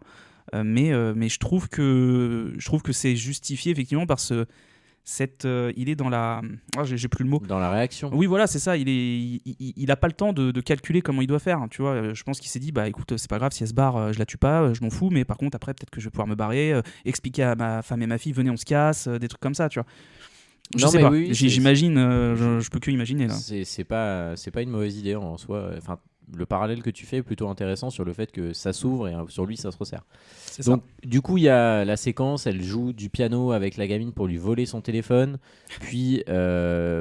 mais je trouve que c'est justifié effectivement par il est dans la... Oh, j'ai plus le mot. Dans la réaction. Oui, voilà, c'est ça. Il a pas le temps de calculer comment il doit faire. Tu vois, je pense qu'il s'est dit, bah écoute, c'est pas grave si elle se barre, je la tue pas, je m'en fous. Mais par contre, après, peut-être que je vais pouvoir me barrer, expliquer à ma femme et ma fille, venez, on se casse, des trucs comme ça, tu vois. Je sais pas. Oui, j'imagine. Je peux que imaginer là. C'est pas une mauvaise idée en soi. Enfin, le parallèle que tu fais est plutôt intéressant sur le fait que ça s'ouvre et sur lui ça se resserre. Donc du coup il y a la séquence, elle joue du piano avec la gamine pour lui voler son téléphone, puis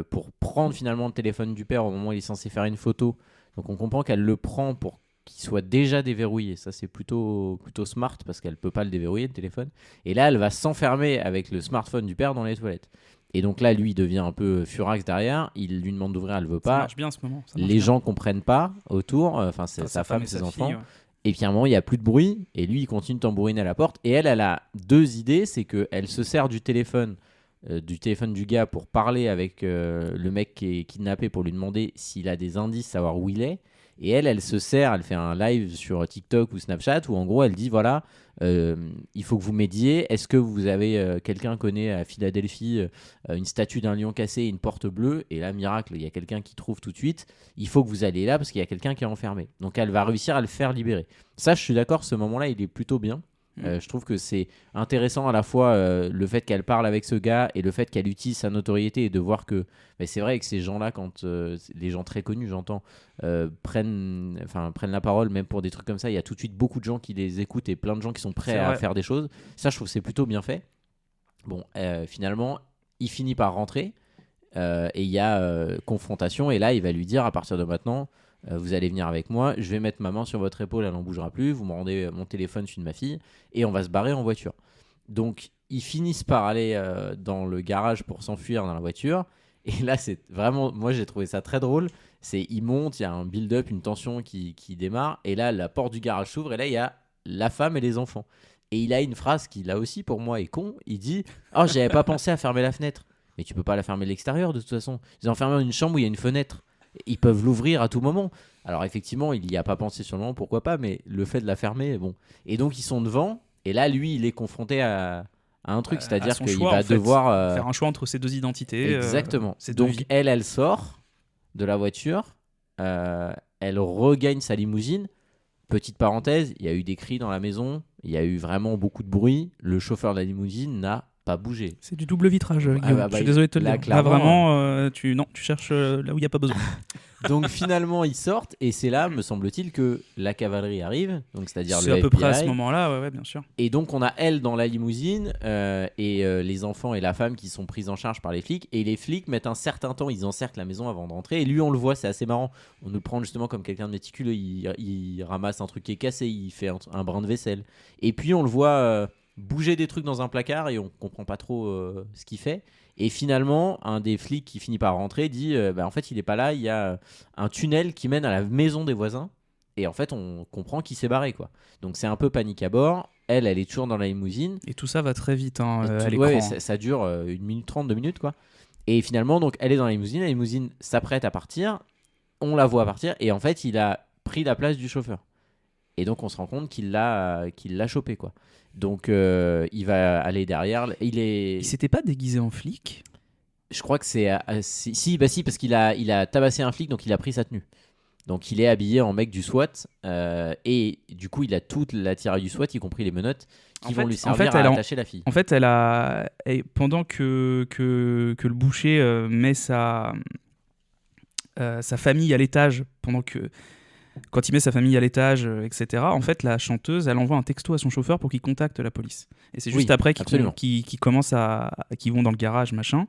pour prendre finalement le téléphone du père au moment où il est censé faire une photo. Donc on comprend qu'elle le prend pour qu'il soit déjà déverrouillé. Ça c'est plutôt smart parce qu'elle peut pas le déverrouiller le téléphone. Et là elle va s'enfermer avec le smartphone du père dans les toilettes. Et donc là, lui, il devient un peu furax derrière. Il lui demande d'ouvrir, elle veut pas. Ça marche bien en ce moment. Les gens comprennent pas autour. Enfin, c'est sa femme et ses enfants. Et puis à un moment, il y a plus de bruit. Et lui, il continue de tambouriner à la porte. Et elle a deux idées. C'est qu'elle se sert du téléphone du gars pour parler avec le mec qui est kidnappé pour lui demander s'il a des indices, savoir où il est. Et elle se sert, elle fait un live sur TikTok ou Snapchat où en gros elle dit voilà, il faut que vous m'aidiez. Est-ce que vous avez quelqu'un connaît à Philadelphie une statue d'un lion cassé et une porte bleue? Et là, miracle, il y a quelqu'un qui trouve tout de suite. Il faut que vous alliez là parce qu'il y a quelqu'un qui est enfermé. Donc elle va réussir à le faire libérer. Ça, je suis d'accord, ce moment-là, il est plutôt bien. Je trouve que c'est intéressant à la fois le fait qu'elle parle avec ce gars et le fait qu'elle utilise sa notoriété et de voir que c'est vrai que ces gens-là, quand les gens très connus, j'entends, prennent la parole, même pour des trucs comme ça, il y a tout de suite beaucoup de gens qui les écoutent et plein de gens qui sont prêts à faire des choses. Ça, je trouve que c'est plutôt bien fait. Bon, finalement, il finit par rentrer et il y a confrontation et là, il va lui dire à partir de maintenant... vous allez venir avec moi, je vais mettre ma main sur votre épaule, elle n'en bougera plus, vous me rendez mon téléphone, celui de ma fille, et on va se barrer en voiture. Donc ils finissent par aller dans le garage pour s'enfuir dans la voiture, et là c'est vraiment, moi j'ai trouvé ça très drôle, ils montent, il y a un build-up, une tension qui démarre, et là la porte du garage s'ouvre, et là il y a la femme et les enfants. Et il a une phrase qui là aussi pour moi est con, il dit « Oh j'avais pas pensé à fermer la fenêtre ». Mais tu peux pas la fermer de l'extérieur de toute façon, ils ont enfermé dans une chambre où il y a une fenêtre. Ils peuvent l'ouvrir à tout moment. Alors effectivement, il n'y a pas pensé sur le moment, pourquoi pas, mais le fait de la fermer, bon. Et donc ils sont devant, et là lui, il est confronté à un truc, c'est-à-dire qu'il va devoir faire un choix entre ces deux identités. Exactement. Donc elle sort de la voiture, elle regagne sa limousine. Petite parenthèse, il y a eu des cris dans la maison, il y a eu vraiment beaucoup de bruit. Le chauffeur de la limousine n'a pas bouger. C'est du double vitrage, Guillaume. Je suis désolé de te le dire. Là, vraiment, tu cherches là où il n'y a pas besoin. Donc finalement, ils sortent et c'est là, me semble-t-il, que la cavalerie arrive. Donc c'est-à-dire c'est le à peu FBI. près à ce moment-là, ouais, bien sûr. Et donc on a elle dans la limousine et les enfants et la femme qui sont pris en charge par les flics. Et les flics mettent un certain temps, ils encerclent la maison avant de rentrer. Et lui, on le voit, c'est assez marrant. On nous le prend justement comme quelqu'un de méticuleux. Il ramasse un truc qui est cassé, il fait un brin de vaisselle. Et puis on le voit bouger des trucs dans un placard et on comprend pas trop ce qu'il fait. Et finalement, un des flics qui finit par rentrer dit en fait, il est pas là, il y a un tunnel qui mène à la maison des voisins. Et en fait, on comprend qu'il s'est barré, quoi. Donc c'est un peu panique à bord. Elle est toujours dans la limousine. Et tout ça va très vite à l'écran. Ouais, ça dure 1 minute 30, 2 minutes, quoi. Et finalement, donc, elle est dans la limousine s'apprête à partir, on la voit partir, et en fait, il a pris la place du chauffeur. Et donc, on se rend compte qu'il l'a chopé, quoi. Donc, il va aller derrière. Il s'était pas déguisé en flic ? Je crois que c'est... si, parce qu'il a tabassé un flic, donc il a pris sa tenue. Donc, il est habillé en mec du SWAT, et du coup, il a toute l'attirail du SWAT, y compris les menottes, qui vont lui servir à attacher la fille. En fait, pendant que le boucher met sa famille à l'étage, quand il met sa famille à l'étage, etc., en fait, la chanteuse, elle envoie un texto à son chauffeur pour qu'il contacte la police. Et c'est juste après qu'ils commencent qu'ils vont dans le garage, machin.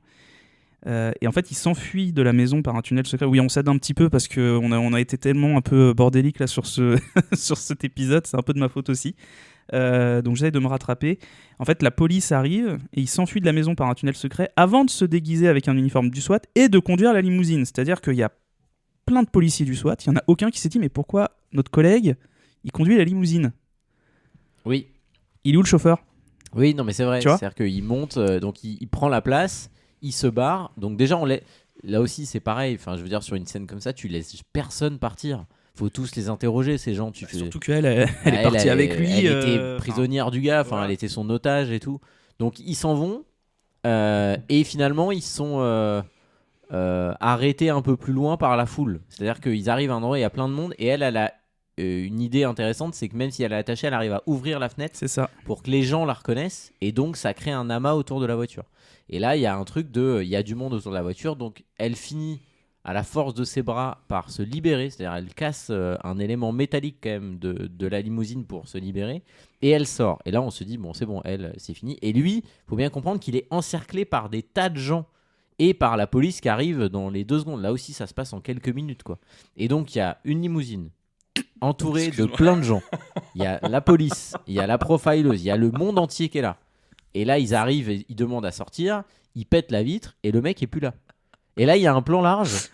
Et en fait, il s'enfuit de la maison par un tunnel secret. Oui, on s'aide un petit peu parce qu'on a été tellement un peu bordélique là sur cet épisode. C'est un peu de ma faute aussi. Donc j'essaie de me rattraper. En fait, la police arrive et il s'enfuit de la maison par un tunnel secret avant de se déguiser avec un uniforme du SWAT et de conduire la limousine. C'est-à-dire qu'il y a plein de policiers du SWAT. Il n'y en a aucun qui s'est dit mais pourquoi notre collègue il conduit la limousine ? Oui. Il est où le chauffeur ? Oui, non mais c'est vrai. Tu vois ? C'est-à-dire qu'il monte, donc il prend la place, il se barre. Donc déjà, là aussi c'est pareil. Enfin, je veux dire, sur une scène comme ça, tu laisses personne partir. Faut tous les interroger, ces gens. Surtout qu'elle est partie avec lui. Elle était prisonnière du gars, elle était son otage et tout. Donc ils s'en vont et finalement ils sont arrêtés un peu plus loin par la foule. C'est-à-dire qu'ils arrivent à un endroit, il y a plein de monde et elle a une idée intéressante, c'est que même si elle est attachée, elle arrive à ouvrir la fenêtre pour que les gens la reconnaissent et donc ça crée un amas autour de la voiture. Et là il y a un truc il y a du monde autour de la voiture, donc elle finit à la force de ses bras par se libérer, c'est-à-dire elle casse un élément métallique quand même de la limousine pour se libérer, et elle sort. Et là on se dit bon c'est bon, elle c'est fini. Et lui, faut bien comprendre qu'il est encerclé par des tas de gens et par la police qui arrive dans les 2 secondes. Là aussi ça se passe en quelques minutes, quoi. Et donc il y a une limousine entourée de plein de gens. Il y a la police, il y a la profileuse, il y a le monde entier qui est là. Et là ils arrivent et ils demandent à sortir, ils pètent la vitre et le mec est plus là. Et là, il y a un plan large,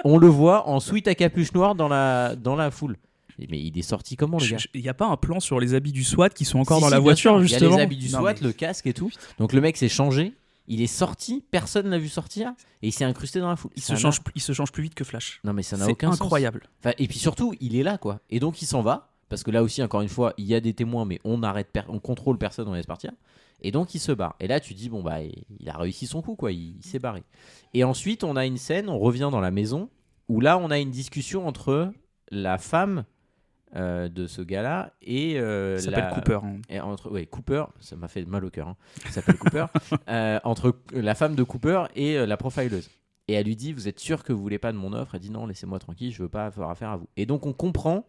on le voit en sweat à capuche noire dans la foule. Mais il est sorti comment, le gars ? Il n'y a pas un plan sur les habits du SWAT qui sont encore dans la voiture, justement ? Il y a les habits du SWAT, le casque et tout. Donc le mec s'est changé, il est sorti, personne ne l'a vu sortir, et il s'est incrusté dans la foule. Il se change plus vite que Flash. Non mais ça n'a aucun sens. C'est incroyable. Et puis surtout, il est là, quoi. Et donc il s'en va, parce que là aussi, encore une fois, il y a des témoins, mais on contrôle personne, on laisse partir. Et donc il se barre. Et là tu dis bon bah il a réussi son coup, quoi, il s'est barré. Et ensuite on a une scène, on revient dans la maison où là on a une discussion entre la femme de ce gars-là et ça s'appelle Cooper. Et Cooper, ça m'a fait mal au cœur. Ça s'appelle Cooper. Entre la femme de Cooper et la profileuse. Et elle lui dit vous êtes sûr que vous voulez pas de mon offre ? Elle dit non, laissez-moi tranquille, je veux pas avoir affaire à vous. Et donc on comprend,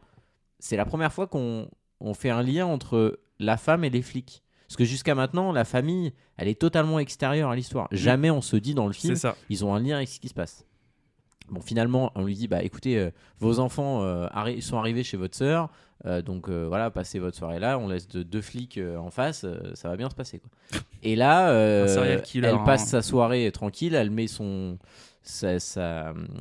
c'est la première fois qu'on fait un lien entre la femme et les flics. Parce que jusqu'à maintenant, la famille, elle est totalement extérieure à l'histoire. Jamais on se dit dans le film, ils ont un lien avec ce qui se passe. Bon, finalement, on lui dit, bah écoutez, vos enfants sont arrivés chez votre sœur, donc voilà, passez votre soirée là, on laisse 2 flics en face, ça va bien se passer, quoi. Et là, elle passe sa soirée tranquille, elle met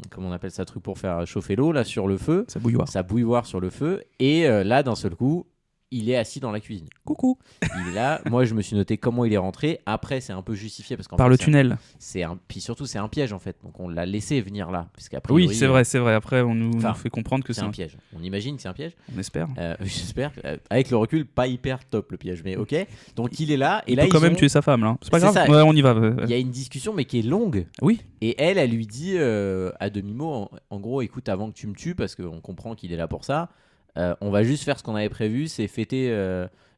comment on appelle ça, truc pour faire chauffer l'eau là sur le feu, sa bouilloire sur le feu, et là d'un seul coup il est assis dans la cuisine. Coucou. Il est là. Moi, je me suis noté comment il est rentré. Après, c'est un peu justifié parce qu'en par fait, le tunnel. Puis surtout, c'est un piège en fait. Donc, on l'a laissé venir là, oui, c'est vrai. Après, on nous fait comprendre que c'est un piège. On imagine que c'est un piège. On espère. J'espère. Avec le recul, pas hyper top le piège, mais ok. Donc, il est là. Et il là, peut quand même tuer sa femme là. C'est pas grave. Ça. Ouais, on y va. Il y a une discussion, mais qui est longue. Oui. Et elle lui dit à demi-mot, en gros, écoute, avant que tu me tues, parce qu'on comprend qu'il est là pour ça. On va juste faire ce qu'on avait prévu, c'est fêter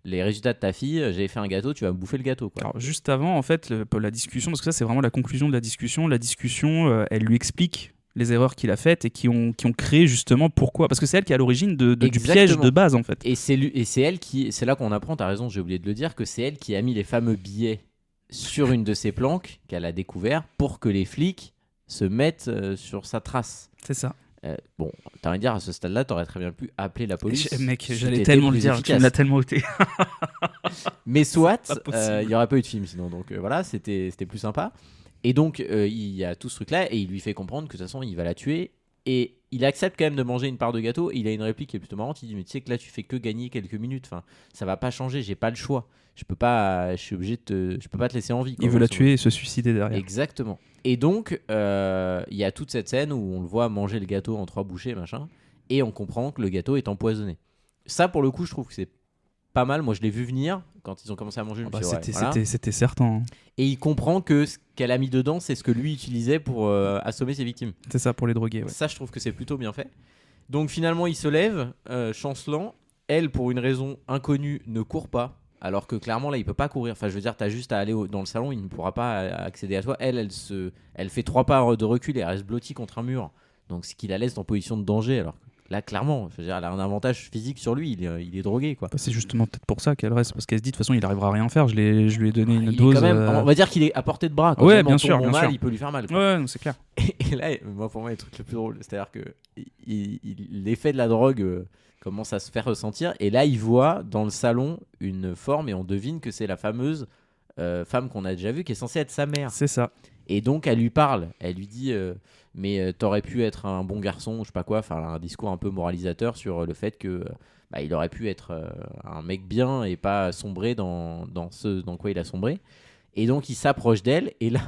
les résultats de ta fille. J'ai fait un gâteau, tu vas me bouffer le gâteau, quoi. Alors, juste avant, en fait, la discussion, parce que ça, c'est vraiment la conclusion de la discussion. La discussion, elle lui explique les erreurs qu'il a faites et qui ont créé justement pourquoi. Parce que c'est elle qui est à l'origine du piège de base, en fait. Et c'est elle c'est là qu'on apprend, t'as raison, j'ai oublié de le dire, que c'est elle qui a mis les fameux billets sur une de ses planques qu'elle a découvert pour que les flics se mettent sur sa trace. C'est ça. Bon, t'as envie de dire, à ce stade-là, t'aurais très bien pu appeler la police. Mec, j'allais tellement le dire, tu me l'as tellement ôté. Mais soit, pas possible. il n'y aurait pas eu de film sinon. Donc voilà, c'était plus sympa. Et donc, il y a tout ce truc-là, et il lui fait comprendre que de toute façon, il va la tuer. Et il accepte quand même de manger une part de gâteau. Et il a une réplique qui est plutôt marrante. Il dit, mais tu sais que là, tu fais que gagner quelques minutes. Enfin, ça va pas changer, j'ai pas le choix. Je peux pas te laisser en vie. Il veut la tuer et se suicider derrière. Exactement. Et donc, il y a toute cette scène où on le voit manger le gâteau en 3 bouchées, machin. Et on comprend que le gâteau est empoisonné. Ça, pour le coup, je trouve que c'est pas mal. Moi, je l'ai vu venir quand ils ont commencé à manger. Je me suis dit, ouais, voilà. C'était certain. Hein. Et il comprend que ce qu'elle a mis dedans, c'est ce que lui utilisait pour assommer ses victimes. C'est ça, pour les droguer. Ouais. Ça, je trouve que c'est plutôt bien fait. Donc finalement, il se lève, chancelant. Elle, pour une raison inconnue, ne court pas. Alors que clairement, là, il peut pas courir. Enfin, je veux dire, t'as juste à aller dans le salon, il ne pourra pas accéder à toi. Elle fait 3 pas de recul et elle reste blottie contre un mur. Donc, ce qui la laisse en position de danger. Alors que là, clairement, je veux dire, elle a un avantage physique sur lui. Il est drogué, quoi. Bah, c'est justement peut-être pour ça qu'elle reste, parce qu'elle se dit de toute façon, il arrivera à rien faire. Je lui ai donné une Il est dose. quand même, on va dire qu'il est à portée de bras. Quand Ouais, même, bien en sûr, tombant bien mal, sûr. il peut lui faire mal, quoi. Ouais, non, c'est clair. Et là, moi, pour moi, le truc le plus drôle, c'est-à-dire que l'effet de la drogue commence à se faire ressentir. Et là, il voit dans le salon une forme et on devine que c'est la fameuse femme qu'on a déjà vue qui est censée être sa mère. C'est ça. Et donc, elle lui parle. Elle lui dit mais t'aurais pu être un bon garçon, je sais pas quoi. Enfin, un discours un peu moralisateur sur le fait que il aurait pu être un mec bien et pas sombrer dans ce dans quoi il a sombré. Et donc, il s'approche d'elle. Et là,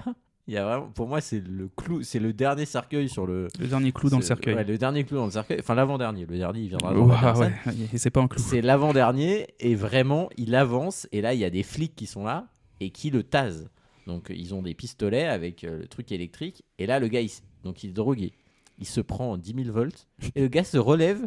il y a vraiment, pour moi, c'est le clou, c'est le dernier cercueil sur le. Le dernier clou dans le cercueil. Ouais, le dernier clou dans le cercueil. Enfin, l'avant-dernier. Le dernier, il viendra. Ouais, et c'est pas un clou. C'est l'avant-dernier. Et vraiment, il avance. Et là, il y a des flics qui sont là et qui le tasent. Donc, ils ont des pistolets avec le truc électrique. Et là, le gars, donc il est drogué. Il se prend 10 000 volts. Et le gars se relève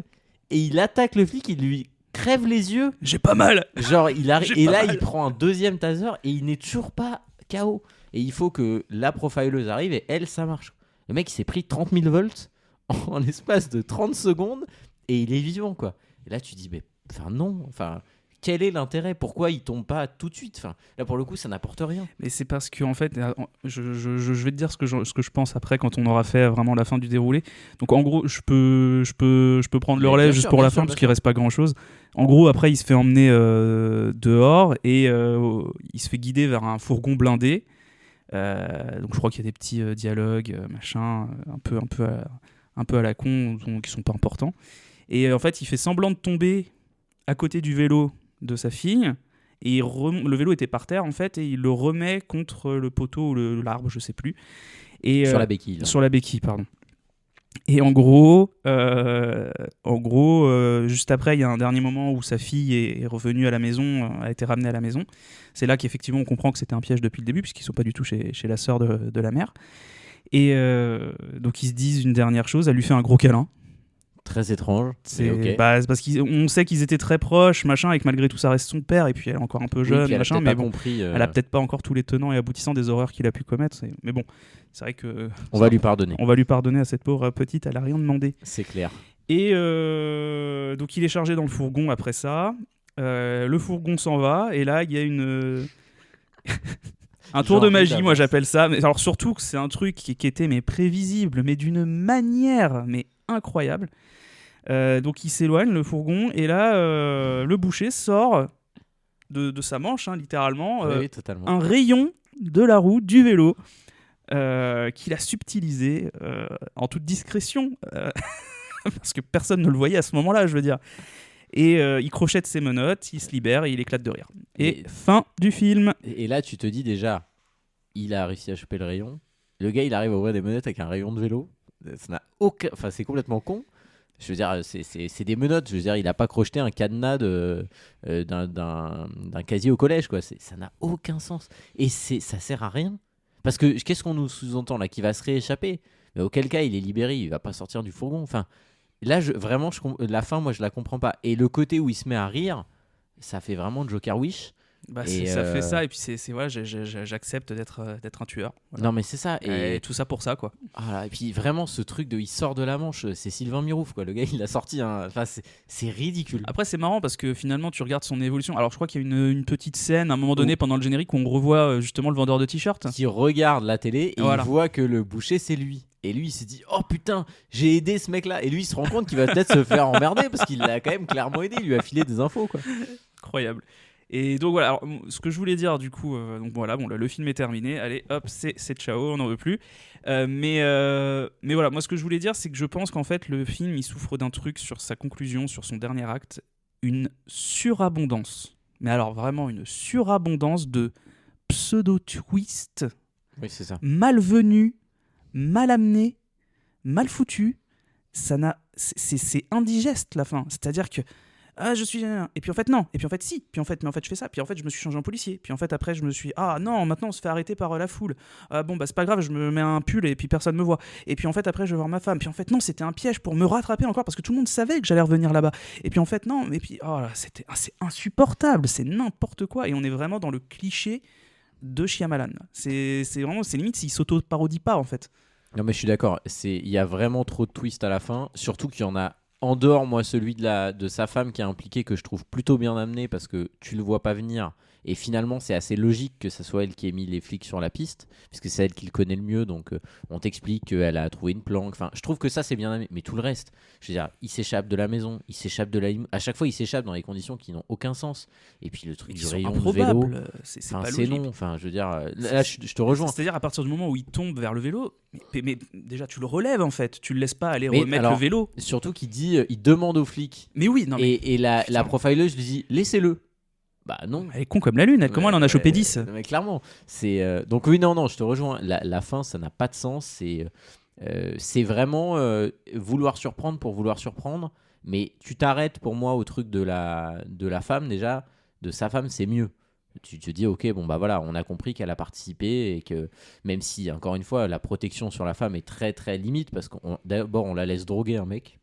et il attaque le flic. Il lui crève les yeux. J'ai pas mal. Genre, il arrive. Et là, mal. il prend un deuxième taser et il n'est toujours pas KO. Et il faut que la profileuse arrive et elle, ça marche. Le mec, il s'est pris 30 000 volts en l'espace de 30 secondes et il est vivant, quoi. Et là, tu dis, mais non, quel est l'intérêt ? Pourquoi il tombe pas tout de suite ? Enfin, là, pour le coup, ça n'apporte rien. Mais c'est parce que, en fait, je vais te dire ce que je pense après quand on aura fait vraiment la fin du déroulé. Donc, en gros, je peux prendre le relais juste pour la fin parce qu'il reste pas grand chose. En gros, après, il se fait emmener dehors et il se fait guider vers un fourgon blindé. Donc, je crois qu'il y a des petits dialogues, machin, un peu à la con, qui sont pas importants. Et en fait, il fait semblant de tomber à côté du vélo de sa fille et le vélo était par terre en fait et il le remet contre le poteau ou l'arbre, je sais plus, et sur la béquille. Sur la béquille, pardon. Et en gros, juste après, il y a un dernier moment où sa fille est revenue à la maison, a été ramenée à la maison. C'est là qu'effectivement on comprend que c'était un piège depuis le début puisqu'ils sont pas du tout chez la sœur de la mère. Et donc ils se disent une dernière chose, elle lui fait un gros câlin. Très étrange. C'est okay. Parce qu'on sait qu'ils étaient très proches, machin, et que malgré tout ça reste son père, et puis elle est encore un peu jeune, machin, mais bon, compris, elle a peut-être pas encore tous les tenants et aboutissants des horreurs qu'il a pu commettre. Mais bon, c'est vrai que on va lui pardonner. On va lui pardonner à cette pauvre petite, elle a rien demandé. C'est clair. Et donc il est chargé dans le fourgon après ça. Le fourgon s'en va, et là il y a un tour de magie, moi j'appelle ça. Mais alors surtout que c'est un truc qui était mais prévisible, mais d'une manière mais incroyable. Donc il s'éloigne, le fourgon, et là le boucher sort de sa manche, hein, littéralement, oui, totalement. un rayon de la roue du vélo qu'il a subtilisé en toute discrétion parce que personne ne le voyait à ce moment-là, je veux dire. Et il crochette ses menottes, il se libère et il éclate de rire. Et fin du film. Et là tu te dis déjà, il a réussi à choper le rayon. Le gars il arrive à ouvrir des menottes avec un rayon de vélo. Ça n'a aucun... Enfin, c'est complètement con. Je veux dire, c'est des menottes. Je veux dire, il a pas crocheté un cadenas d'un casier au collège, quoi. Ça n'a aucun sens. Et ça sert à rien. Parce que qu'est-ce qu'on nous sous-entend là ? Qu'il va se rééchapper. Mais auquel cas, il est libéré, il va pas sortir du fourgon. Enfin, là, vraiment, la fin, moi, je la comprends pas. Et le côté où il se met à rire, ça fait vraiment Joker Wish. Ça fait ça, et puis voilà, j'accepte d'être un tueur. Voilà. Non mais c'est ça, et tout ça pour ça, quoi. Voilà, et puis vraiment ce truc de il sort de la Manche, c'est Sylvain Mirouf, quoi. Le gars il a sorti enfin c'est ridicule. Après c'est marrant parce que finalement tu regardes son évolution. Alors je crois qu'il y a une petite scène à un moment donné pendant le générique où on revoit justement le vendeur de t-shirts qui regarde la télé et il voit que le boucher c'est lui. Et lui il s'est dit oh putain j'ai aidé ce mec là, et lui il se rend compte qu'il va peut-être se faire emmerder parce qu'il l'a quand même clairement aidé, il lui a filé des infos, quoi. Incroyable. Et donc voilà, alors, ce que je voulais dire du coup, donc voilà, bon, le film est terminé, allez hop, c'est ciao, on n'en veut plus. Mais voilà, moi ce que je voulais dire, c'est que je pense qu'en fait le film il souffre d'un truc sur sa conclusion, sur son dernier acte, une surabondance. Mais alors vraiment une surabondance de pseudo-twists Oui, c'est ça. malvenus, mal amenés, mal foutus. C'est indigeste la fin. C'est-à-dire que je suis et puis en fait non, et puis en fait si, puis en fait mais en fait je fais ça, puis en fait je me suis changé en policier, puis en fait après je me suis non, maintenant on se fait arrêter par la foule. Bon bah c'est pas grave, je me mets un pull et puis personne me voit. Et puis en fait après je vais voir ma femme, puis en fait non, c'était un piège pour me rattraper encore parce que tout le monde savait que j'allais revenir là-bas. Et puis en fait non, et puis là, c'est insupportable, c'est n'importe quoi et on est vraiment dans le cliché de Shyamalan. C'est vraiment, c'est limite s'il s'auto-parodie pas en fait. Non, mais je suis d'accord. Il y a vraiment trop de twists à la fin. Surtout qu'il y en a en dehors, moi, celui de sa femme qui est impliqué, que je trouve plutôt bien amené parce que tu le vois pas venir. Et finalement, c'est assez logique que ce soit elle qui ait mis les flics sur la piste, puisque c'est elle qui le connaît le mieux. Donc, on t'explique qu'elle a trouvé une planque. Enfin, je trouve que ça, c'est bien amené. Mais tout le reste, je veux dire, il s'échappe de la maison, il s'échappe de la à chaque fois, il s'échappe dans des conditions qui n'ont aucun sens. Et puis, le truc du rayon de vélo. C'est Enfin, pas c'est logique. non. Enfin, je veux dire, là, je te rejoins. C'est-à-dire à partir du moment où il tombe vers le vélo, mais déjà tu le relèves en fait, tu le laisses pas aller Mais remettre alors, le vélo. Surtout qu'il dit, il demande aux flics. Mais oui, non mais Et la profileuse lui dit, laissez-le. Bah non. elle est con comme la lune, comment elle en a chopé 10 ? Mais clairement, donc oui, non, je te rejoins. La fin, ça n'a pas de sens. C'est vraiment vouloir surprendre pour vouloir surprendre. Mais tu t'arrêtes pour moi au truc de la femme déjà. De sa femme, c'est mieux. Tu te dis, ok, bon bah voilà, on a compris qu'elle a participé et que même si, encore une fois, la protection sur la femme est très très limite parce d'abord on la laisse droguer un mec.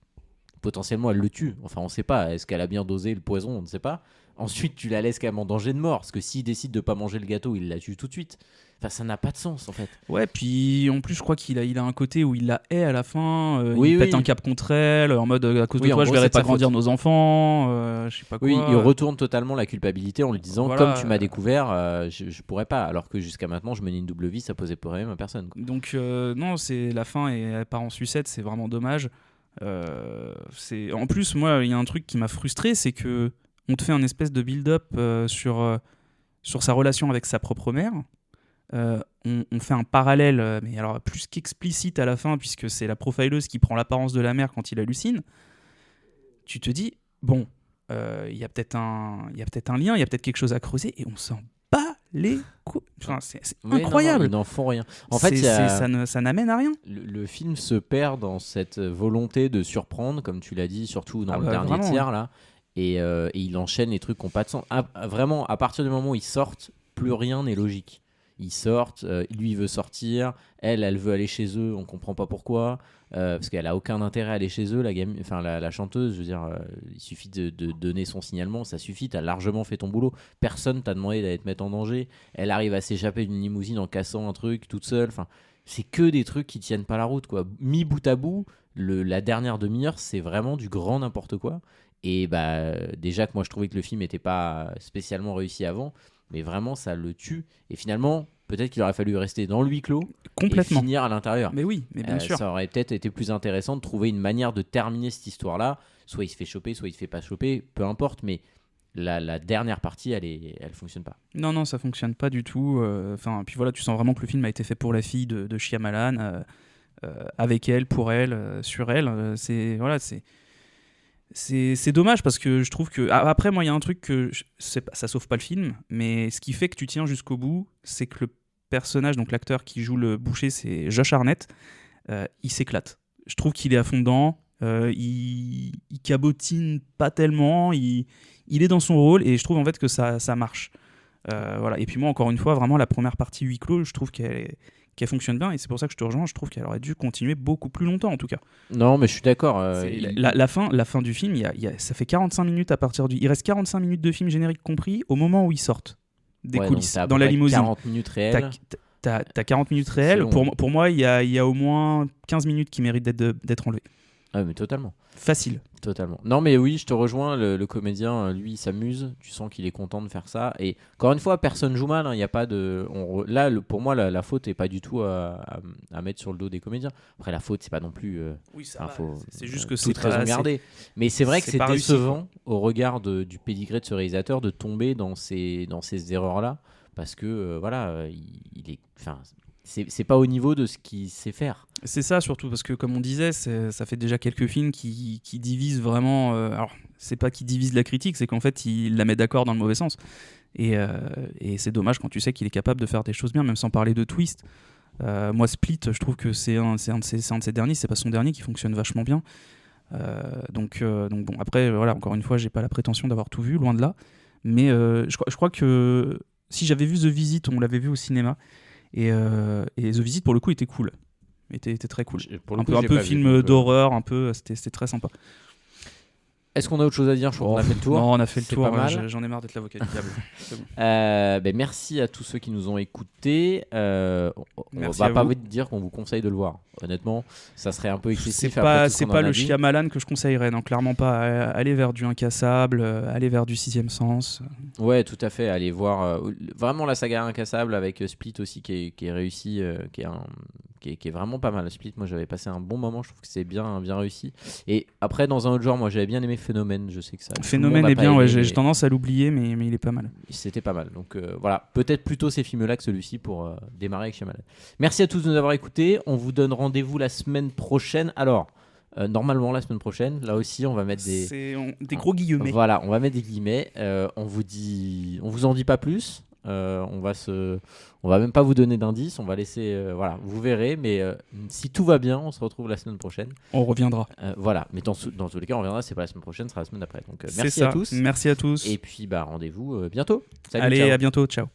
Potentiellement elle le tue. Enfin, on sait pas. Est-ce qu'elle a bien dosé le poison ? On ne sait pas. Ensuite, tu la laisses quand même en danger de mort. Parce que s'il décide de pas manger le gâteau, il la tue tout de suite. Enfin, ça n'a pas de sens en fait. Ouais, puis en plus, je crois qu'il a un côté où il la hait à la fin. Oui, il oui. pète un cap contre elle, en mode à cause de Oui, en toi, je gros, verrai c'est de pas sa grandir faute. nos enfants. Je sais pas quoi. Oui, il retourne totalement la culpabilité en lui disant Voilà. comme tu m'as découvert, je pourrais pas. Alors que jusqu'à maintenant, je menais une double vie, ça posait problème à personne. Quoi. Donc, non, c'est la fin et elle part en sucette, c'est vraiment dommage. En plus, moi, il y a un truc qui m'a frustré, c'est que on te fait un espèce de build-up sur sa relation avec sa propre mère. On fait un parallèle, mais alors plus qu'explicite à la fin, puisque c'est la profileuse qui prend l'apparence de la mère quand il hallucine. Tu te dis, bon, il y a peut-être un lien, il y a peut-être quelque chose à creuser, et on s'en bat les couilles. Enfin, c'est incroyable. Non, ils n'en font rien. En C'est- fait, ça n'amène à rien. le film se perd dans cette volonté de surprendre, comme tu l'as dit, surtout dans le dernier vraiment, tiers là. Et il enchaîne les trucs qui n'ont pas de sens. Vraiment, à partir du moment où ils sortent, plus rien n'est logique. Ils sortent, lui il veut sortir, elle veut aller chez eux, on comprend pas pourquoi, parce qu'elle a aucun intérêt à aller chez eux, la chanteuse, je veux dire, il suffit de donner son signalement, ça suffit, t'as largement fait ton boulot, personne t'a demandé d'aller te mettre en danger, elle arrive à s'échapper d'une limousine en cassant un truc toute seule, enfin, c'est que des trucs qui tiennent pas la route, quoi. Mis bout à bout, la dernière demi-heure, c'est vraiment du grand n'importe quoi, et bah, déjà que moi je trouvais que le film était pas spécialement réussi avant, mais vraiment ça le tue et finalement peut-être qu'il aurait fallu rester dans le huis clos Complètement. et finir à l'intérieur. Mais oui, mais bien sûr. Ça aurait peut-être été plus intéressant de trouver une manière de terminer cette histoire là, soit il se fait choper, soit il se fait pas choper, peu importe, mais la dernière partie elle fonctionne pas. Non, ça fonctionne pas du tout. Puis voilà, tu sens vraiment que le film a été fait pour la fille de Shyamalan, avec elle, pour elle, sur elle. C'est dommage parce que je trouve que après moi il y a un truc que ça sauve pas le film, mais ce qui fait que tu tiens jusqu'au bout, c'est que le personnage, donc l'acteur qui joue le boucher, c'est Josh Hartnett, il s'éclate. Je trouve qu'il est à fond dedans, il cabotine pas tellement, il est dans son rôle et je trouve en fait que ça marche. Voilà. Et puis moi encore une fois vraiment la première partie huis clos, je trouve qu'elle fonctionne bien et c'est pour ça que je te rejoins, je trouve qu'elle aurait dû continuer beaucoup plus longtemps en tout cas. Non mais je suis d'accord. La fin du film, ça fait 45 minutes il reste 45 minutes de film générique compris au moment où ils sortent des coulisses dans la limousine. 40 minutes réelles. T'as 40 minutes réelles. Pour moi, il y a au moins 15 minutes qui méritent d'être enlevées. Ah mais totalement. Facile. Totalement. Non, mais oui, je te rejoins. Le comédien, lui, il s'amuse. Tu sens qu'il est content de faire ça. Et encore une fois, personne joue mal. Il y a pas de. Là, pour moi, la faute est pas du tout à mettre sur le dos des comédiens. Après, la faute, c'est pas non plus. Oui, ça Enfin, faut c'est juste que toute c'est raison pas gardée. Mais c'est vrai que c'est c'est pas réussi, décevant au regard du pédigré de ce réalisateur de tomber dans ces erreurs-là. Parce que, voilà, il est. Enfin, c'est pas au niveau de ce qu'il sait faire. C'est ça surtout, parce que comme on disait, ça fait déjà quelques films qui divisent vraiment. Alors, c'est pas qu'ils divisent la critique, c'est qu'en fait, il la met d'accord dans le mauvais sens. Et c'est dommage quand tu sais qu'il est capable de faire des choses bien, même sans parler de twist. Moi, Split, je trouve que c'est un de ses derniers, c'est pas son dernier, qui fonctionne vachement bien. Donc bon, après, voilà, encore une fois, j'ai pas la prétention d'avoir tout vu, loin de là. Mais je crois que si j'avais vu The Visit, on l'avait vu au cinéma. Et The Visit, pour le coup, était cool. Était très cool. Pour le Un coup, peu j'ai pas vu, film donc, d'horreur, c'était très sympa. Est-ce qu'on a autre chose à dire? Je crois qu'on a fait le tour. Non, on a fait le C'est tour. pas mal. J'en ai marre d'être l'avocat du diable. C'est bon. Merci à tous ceux qui nous ont écoutés. On Merci va à pas vous. vous dire qu'on vous conseille de le voir. Honnêtement, ça serait un peu excessif. C'est après pas, tout ce c'est qu'on pas en a le dit. Shyamalan que je conseillerais, non, clairement pas. Aller vers du Incassable, aller vers du Sixième Sens. Ouais, tout à fait. Allez voir vraiment la saga Incassable avec Split aussi qui est réussi, qui est vraiment pas mal. Split, moi j'avais passé un bon moment. Je trouve que c'est bien réussi. Et après, dans un autre genre, moi j'avais bien aimé Phénomène. Je sais que ça. tout le Phénomène monde a est pas bien, aimé, ouais, j'ai mais tendance à l'oublier, mais il est pas mal. c'était pas mal. Donc voilà, peut-être plutôt ces films-là que celui-ci pour démarrer avec Shyamalan. Merci à tous de nous avoir écoutés. On vous donne rendez-vous la semaine prochaine. Alors, normalement la semaine prochaine, là aussi, on va mettre des gros guillemets. Voilà, on va mettre des guillemets. On vous en dit pas plus. On va même pas vous donner d'indices. On va laisser, voilà, vous verrez. Mais si tout va bien, on se retrouve la semaine prochaine. On reviendra. Voilà, mais dans tous les cas, on reviendra. C'est pas la semaine prochaine, ce sera la semaine d'après. Donc C'est merci ça. à tous. Merci à tous. Et puis rendez-vous bientôt. Salut, Allez, ciao. à bientôt. Ciao.